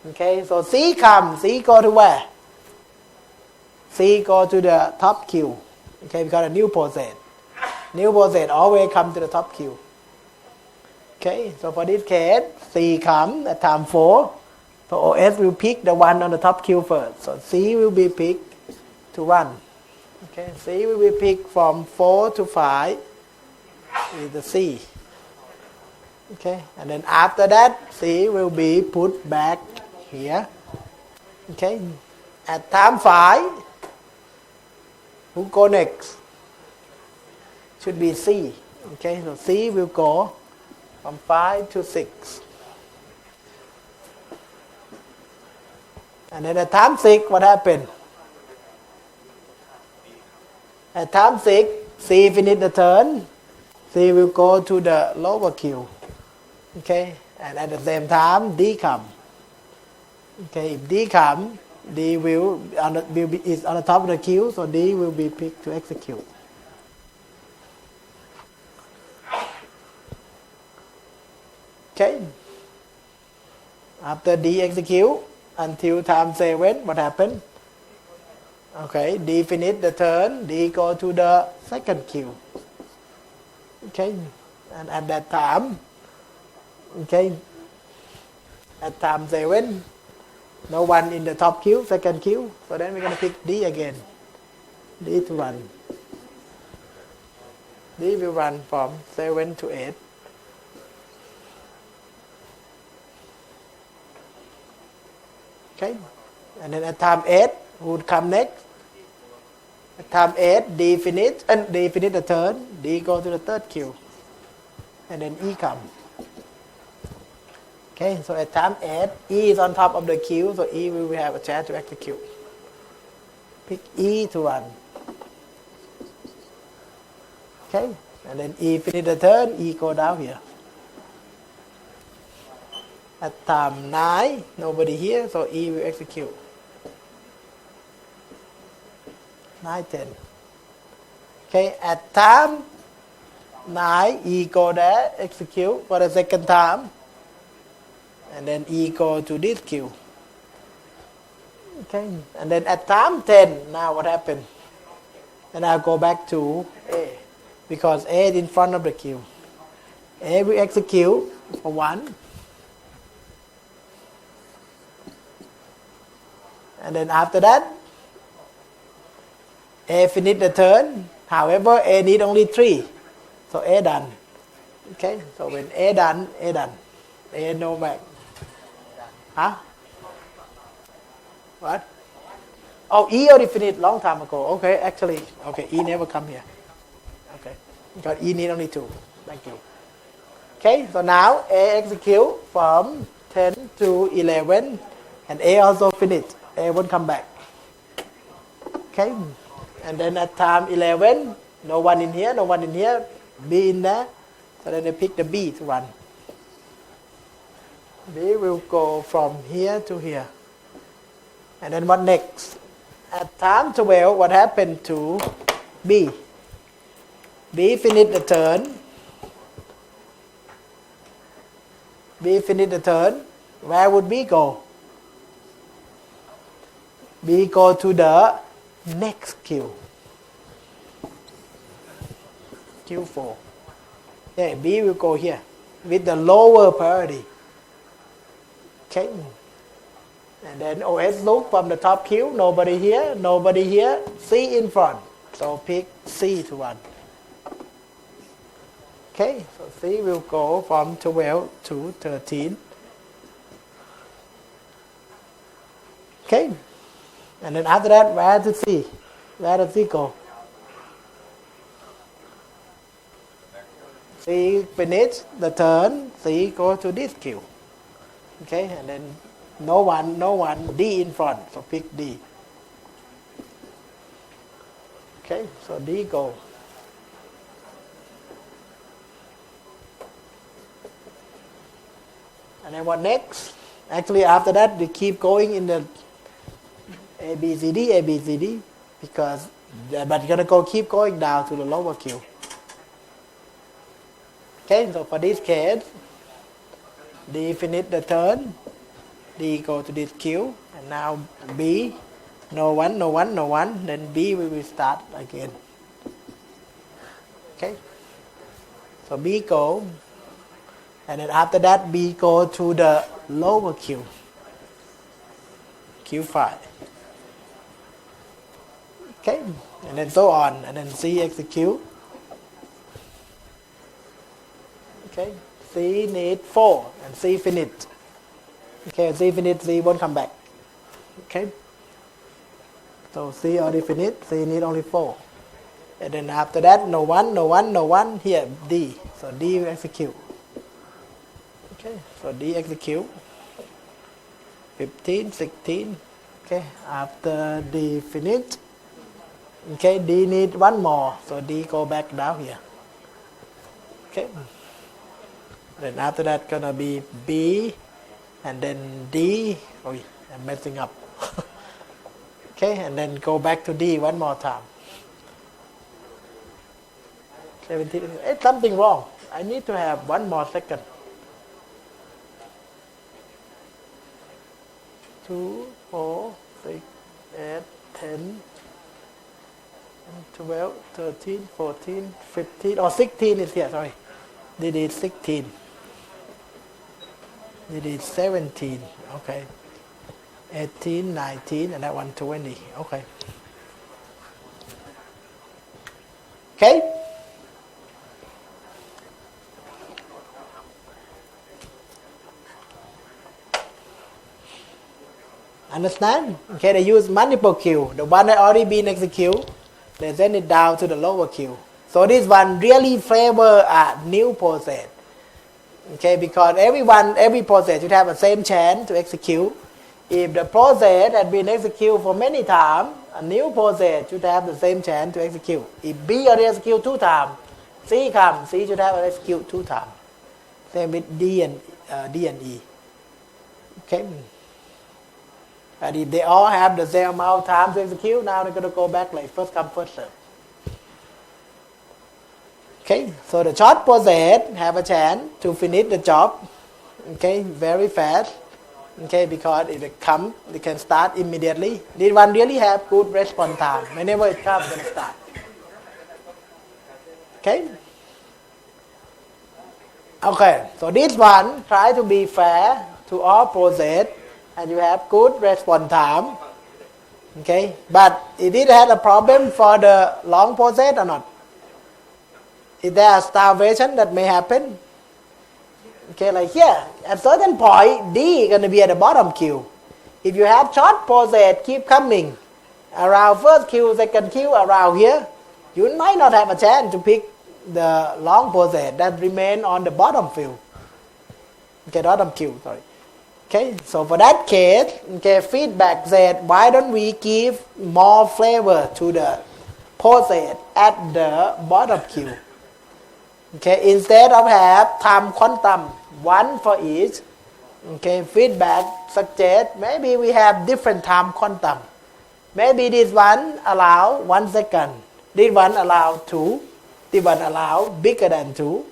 Okay, so C come. C go to where? C go to the top queue. Okay, because a new process. New process always come to the top queue. Okay, so for this case, C come at time 4. So OS will pick the one on the top queue first. So C will be picked to run. Okay, C will be picked from 4 to 5 is the C. Okay, and then after that, C will be put back here. Okay, at time 5, who go next? Should be C. Okay, so C will go from 5 to 6. And then at time 6, what happened? At time 6, C finish the turn. C will go to the lower queue. Okay, and at the same time, D come. Okay, if D come, D is on the top of the queue, so D will be picked to execute. Okay, after D execute until time 7, what happened? Okay, D finish the turn, D go to the second queue. Okay, and at that time, okay, at time 7, no one in the top queue, second queue, so then we're going to pick D again. D to run. D will run from 7 to 8. Okay, and then at time 8, who would come next? At time 8, D finish the turn, D go to the third queue, and then E come. Okay, so at time 8, E is on top of the queue, so E will have a chance to execute. Pick E to run. Okay, and then E finish the turn, E go down here. At time 9, nobody here, so E will execute. 9, 10. Okay, at time 9, E go there, execute for the second time. And then E go to this queue. Okay, and then at time 10, now what happened? And I'll go back to A, because A is in front of the queue. A will execute for 1. And then after that, A finish the turn. However, A need only 3. So A done. Okay, so when A done, A done. A no back. Huh? What? Oh, E already finished long time ago. Okay, actually, okay, E never come here. Okay, because E need only 2. Thank you. Okay, so now A execute from 10 to 11, and A also finished. A won't come back. Okay, and then at time 11, no one in here, no one in here, B in there. So then they pick the B to run. B will go from here to here. And then what next? At time 12, what happened to B? B finished the turn. B finished the turn. Where would B go? B go to the next queue. Q4. Yeah, B will go here with the lower priority. Okay. And then OS look from the top queue, nobody here, nobody here, C in front. So pick C to run. Okay, so C will go from 12 to 13. Okay, and then after that, where to C? Where does C go? C finish the turn, C go to this queue. Okay, and then no one, D in front, so pick D. Okay, so D go. And then what next? Actually, after that, we keep going in the A, B, C, D, because, but you're going to keep going down to the lower queue. Okay, so for this case, D finish the turn, D go to this queue, and now B, no one, then B we will start again. Okay, so B go, and then after that B go to the lower queue, Q5. Okay, and then so on, and then C execute. Okay, C need 4, and C finish. Okay, C finish, C won't come back. Okay, so C already finished, C need only 4. And then after that, no one, here, D. So D will execute. Okay, so D execute. 15, 16. Okay, after D finished, okay, D need one more, so D go back down here. Okay, then after that gonna be B, and then D. Oh, I'm messing up. Okay, and then go back to D one more time. 17. It's something wrong. I need to have one more second. 2, 4, 6, 8, 10, 12, 13, 14, 15, or 16 is here, sorry. This is 16. This is 17, okay. 18, 19, and that one 20, okay. Okay? Understand? Okay, they use multiple queue. The one that already been executed, they send it down to the lower queue. So this one really favor a new process. Okay, because every process should have the same chance to execute. If the process had been executed for many times, a new process should have the same chance to execute. If B already execute 2 times, C comes, C should have execute 2 times. Same with D and E. Okay. And if they all have the same amount of time to execute, now they're going to go back like first come, first serve. Okay, so the short process have a chance to finish the job, okay, very fast, okay, because if it comes, they can start immediately. This one really have good response time. Whenever it comes, it's going to start. Okay? Okay, so this one, try to be fair to all process, and you have good response time. Okay, but it did have a problem for the long process or not? Is there a starvation that may happen? Okay, like here, at certain point, D is going to be at the bottom queue. If you have short process keep coming around first queue, second queue, around here, you might not have a chance to pick the long process that remain on the bottom field. Okay, bottom queue, sorry. Okay, so for that case, okay, feedback said, why don't we give more flavor to the process at the bottom queue? Okay, instead of have time quantum, one for each, okay, feedback suggests maybe we have different time quantum. Maybe this one allow 1 second, this one allow 2, this one allow bigger than 2.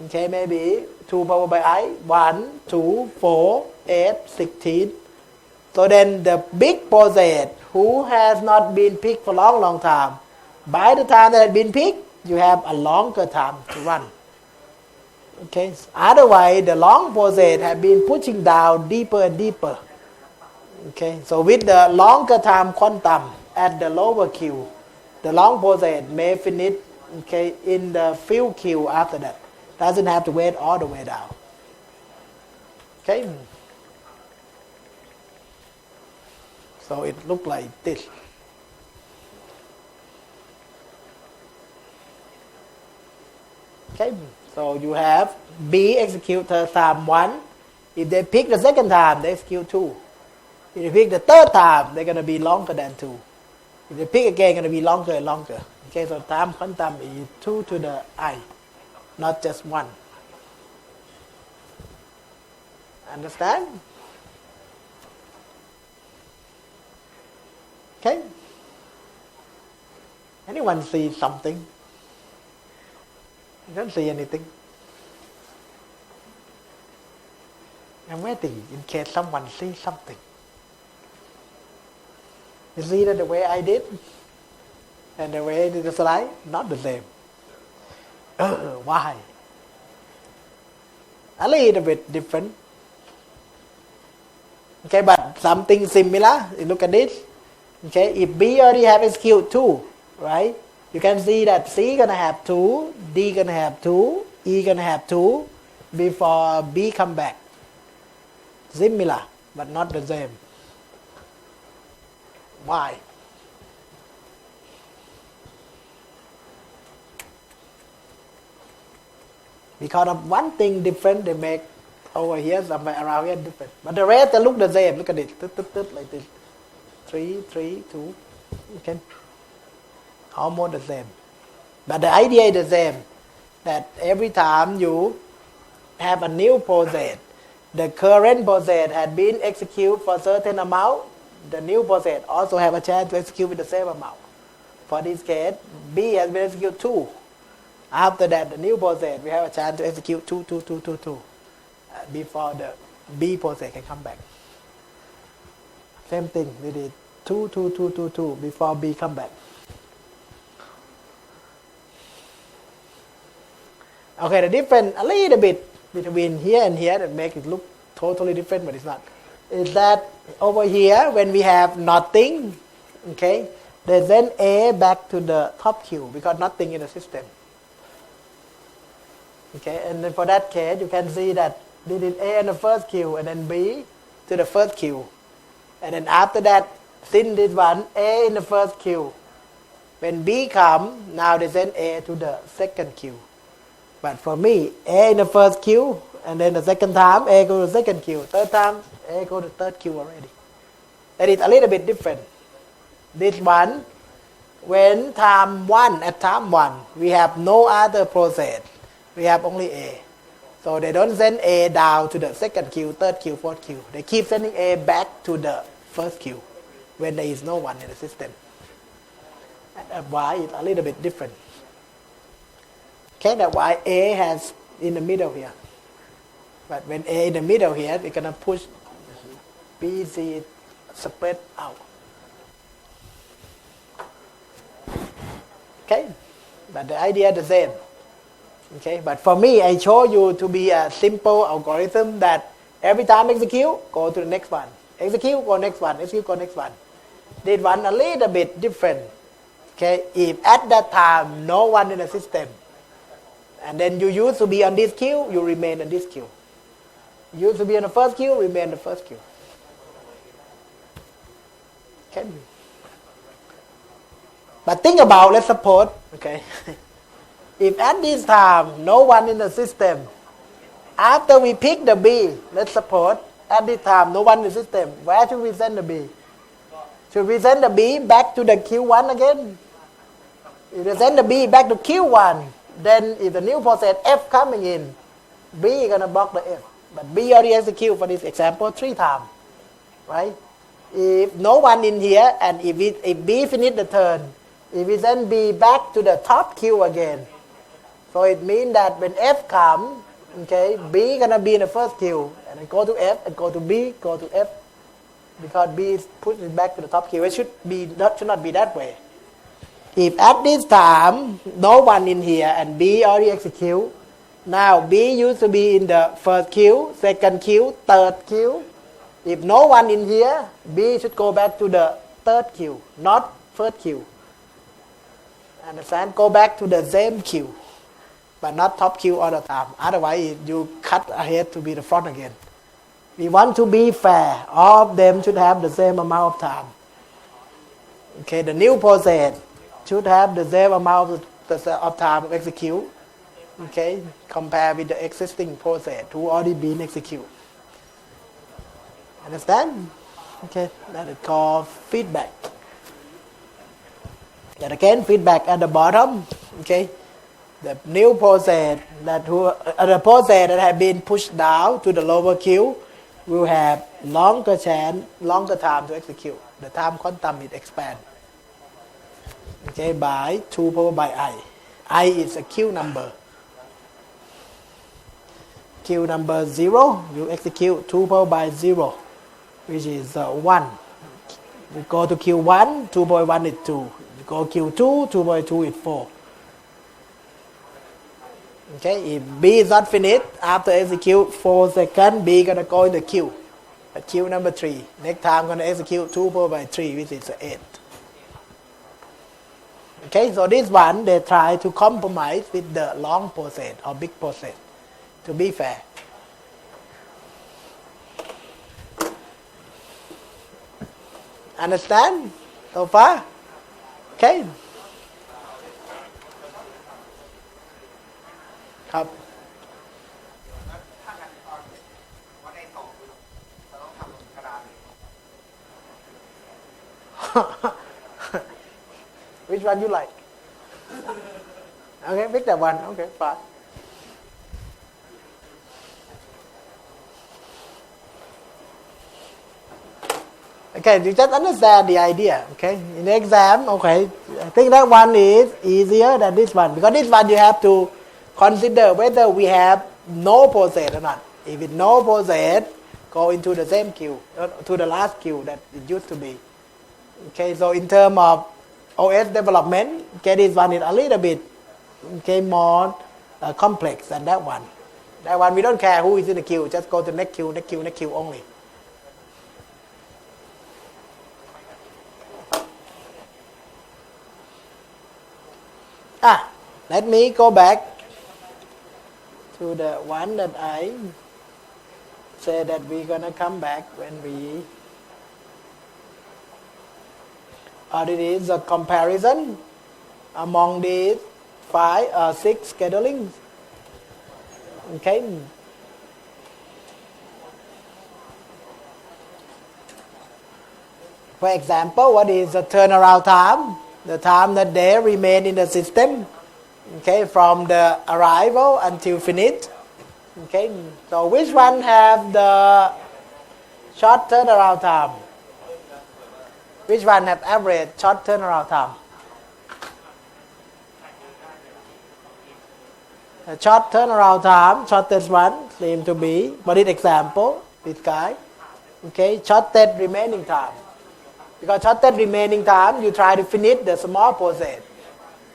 Okay, maybe 2 powered by I, 1, 2, 4, 8, 16. So then the big process who has not been picked for long time, by the time that has been picked, you have a longer time to run. Okay, otherwise the long process have been pushing down deeper and deeper. Okay, so with the longer time quantum at the lower queue, the long process may finish, okay, in the field queue after that. Doesn't have to wait all the way down. Okay, so it looks like this. Okay, so you have B execute time 1. If they pick the second time, they execute 2. If they pick the third time, they're going to be longer than 2. If they pick again, going to be longer and longer. Okay, so time quantum is 2 to the I, not just 1. Understand? Okay. Anyone see something? I don't see anything. I'm waiting in case someone sees something. You see that the way I did and the way I did the slide, not the same. Why? A little bit different. Okay, but something similar. You look at this. Okay, if B already have execute 2, right? You can see that C gonna have 2, D gonna have 2, E gonna have 2 before B come back. Similar, but not the same. Why? Because of one thing different, they make over here, somewhere around here different. But the rest, they look the same. Look at it, like this. 3, 3, 2. Okay. Almost the same. But the idea is the same. That every time you have a new process, the current process had been executed for a certain amount, the new process also have a chance to execute with the same amount. For this case, B has been executed 2. After that, the new process, we have a chance to execute 2, 2, 2, 2, 2 before the B process can come back. Same thing, we did 2, 2, 2, 2, 2 before B come back. Okay, the difference a little bit between here and here that make it look totally different, but it's not. Is that over here when we have nothing, okay, they send A back to the top queue because nothing in the system. Okay, and then for that case, you can see that they did A in the first queue and then B to the first queue. And then after that, since this one, A in the first queue. When B come, now they send A to the second queue. But for me, A in the first queue, and then the second time, A go to the second queue. Third time, A go to the third queue already. That is a little bit different. This one, when time 1, at time 1, we have no other process. We have only A. So they don't send A down to the second queue, third queue, fourth queue. They keep sending A back to the first queue when there is no one in the system. And that's why it's a little bit different. Okay, that's why A has in the middle here. But when A in the middle here, we're going to push B, C spread out. Okay, but the idea is the same. Okay, but for me, I show you to be a simple algorithm that every time execute, go to the next one. Execute, go next one. Execute, go next one. This one a little bit different. Okay, if at that time no one in the system, and then you used to be on this queue, you remain on this queue. You used to be on the first queue, remain on the first queue. Okay. But think about, let's suppose, okay, if at this time no one in the system, after we pick the B, let's suppose at this time no one in the system, where should we send the B? Should we send the B back to the Q1 again? If we send the B back to Q1, then if the new process F coming in, B is going to block the F. But B already execute for this example 3 times, right? If no one in here, and if B finish the turn, if we send B back to the top queue again, so it means that when F comes, okay, B gonna be in the first queue, and then go to F, and go to B, go to F, because B is pushed back to the top queue. It should not be that way. If at this time no one in here and B already execute, now B used to be in the first queue, second queue, third queue. If no one in here, B should go back to the third queue, not first queue. Understand? Go back to the same queue, but not top queue all the time. Otherwise, you cut ahead to be the front again. We want to be fair. All of them should have the same amount of time. Okay, the new process should have the same amount of time to execute. Okay, compare with the existing process who already been executed. Understand? Okay, that is called feedback. And again, feedback at the bottom. Okay, the new process the process that have been pushed down to the lower queue will have longer time to execute. The time quantum is expand. Okay, by 2 power by I. I is a queue number. Queue number 0, you execute 2 power by 0, which is 1. You go to Q1, 2 power 1 is 2. You go Q2, 2 power 2 is 4. Okay, if B is not finished, after execute 4 seconds, B gonna go in the queue. At queue number 3. Next time gonna execute 2 power by 3, which is 8. Okay, so this one, they try to compromise with the long process or big process to be fair. Understand so far? Okay. ครับ Which one you like? Okay, pick that one. Okay, fine. Okay, you just understand the idea. Okay, in the exam, okay, I think that one is easier than this one, because this one you have to consider whether we have no process or not. If it's no process, go into the same queue, to the last queue that it used to be. Okay, so in terms of OS development, okay, this one is a little bit more complex than that one. That one we don't care who is in the queue, just go to next queue, next queue, next queue only. Let me go back to the one that I said that we're gonna come back when we. It is a comparison among these 5 or 6 schedulings. Okay. For example, what is the turnaround time? The time that they remain in the system, okay, from the arrival until finish. Okay, so which one have the short turnaround time? Which one have average short turnaround time? The short turnaround time, shortest one seems to be, for this example, this guy, okay, shortest remaining time. Because shortest remaining time, you try to finish the small process.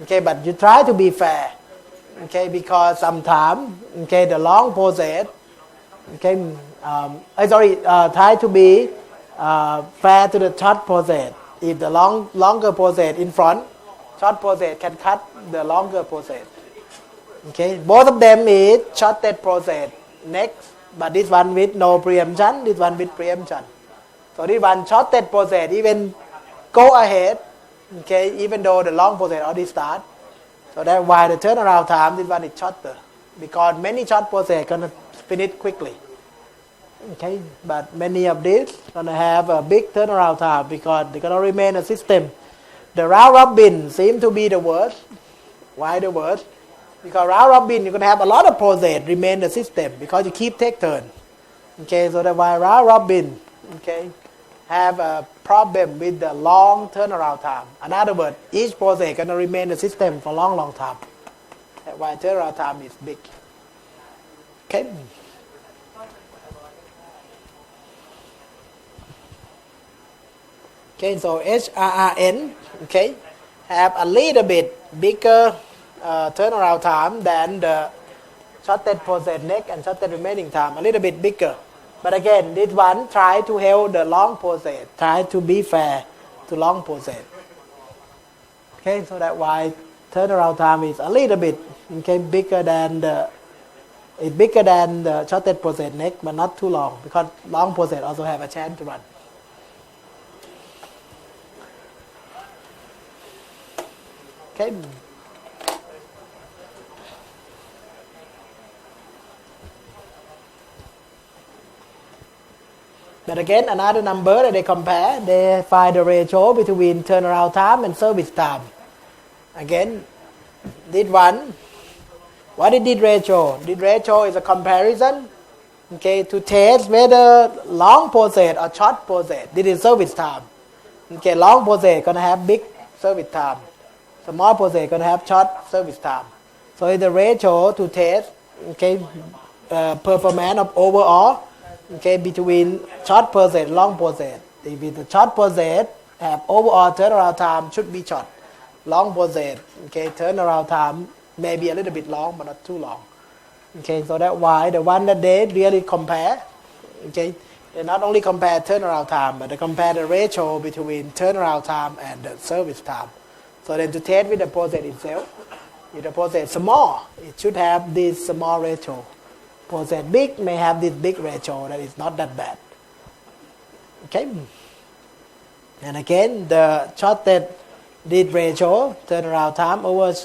Okay, but you try to be fair. Okay, because sometimes, okay, the long process, okay, try to be fair to the short process. If the longer process in front, short process can cut the longer process. Okay, both of them is shortest process next, but this one with no preemption, this one with preemption. So this one shortest process, even go ahead, okay, even though the long process already start. So that's why the turnaround time, this one is shorter, because many short process gonna finish quickly. Okay, but many of these gonna have a big turnaround time because they're gonna remain a system. The round robin seems to be the worst. Why the worst? Because round robin you're gonna have a lot of process remain the system because you keep take turn. Okay, so that's why round robin, okay, have a problem with the long turnaround time. In other words, each process gonna remain the system for long time. That's why turnaround time is big. Okay. Okay, so HRRN, okay, have a little bit bigger turnaround time than the shortest process next and shortest remaining time, a little bit bigger. But again, this one try to help the long process, try to be fair to long process. Okay, so that's why turnaround time is a little bit, okay, bigger than the shortest process next, but not too long because long process also have a chance to run. Okay. But again, another number that they compare, they find the ratio between turnaround time and service time. Again, this one, what is this ratio? This ratio is a comparison, okay, to test whether long process or short process. This is service time. Okay, long process gonna have big service time. Small process gonna have short service time. So it's the ratio to test, okay, performance of overall, okay, between short process and long process. If the short process have overall turnaround time should be short. Long process, okay, turnaround time may be a little bit long but not too long. Okay, so that's why the one that they really compare, okay, they not only compare turnaround time but they compare the ratio between turnaround time and the service time. So then to test with the process itself, if the process small, it should have this small ratio. Process big may have this big ratio that is not that bad. Okay. And again, the shortest this ratio, turnaround time over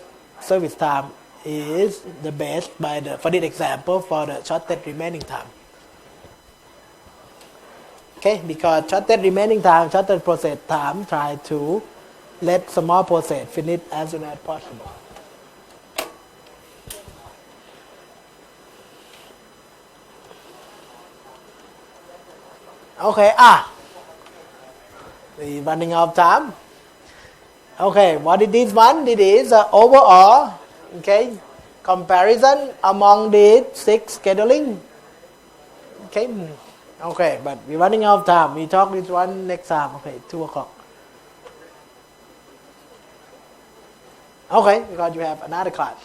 service time, is the best for this example for the shortest remaining time. Okay, because shortest remaining time, shortest process time, try to let small process finish as soon as possible. Okay, we running out of time. Okay, what is this one? It is overall, okay, comparison among the 6 scheduling. Okay, but we're running out of time. We talk this one next time. Okay, 2 o'clock. Okay, because you have another class.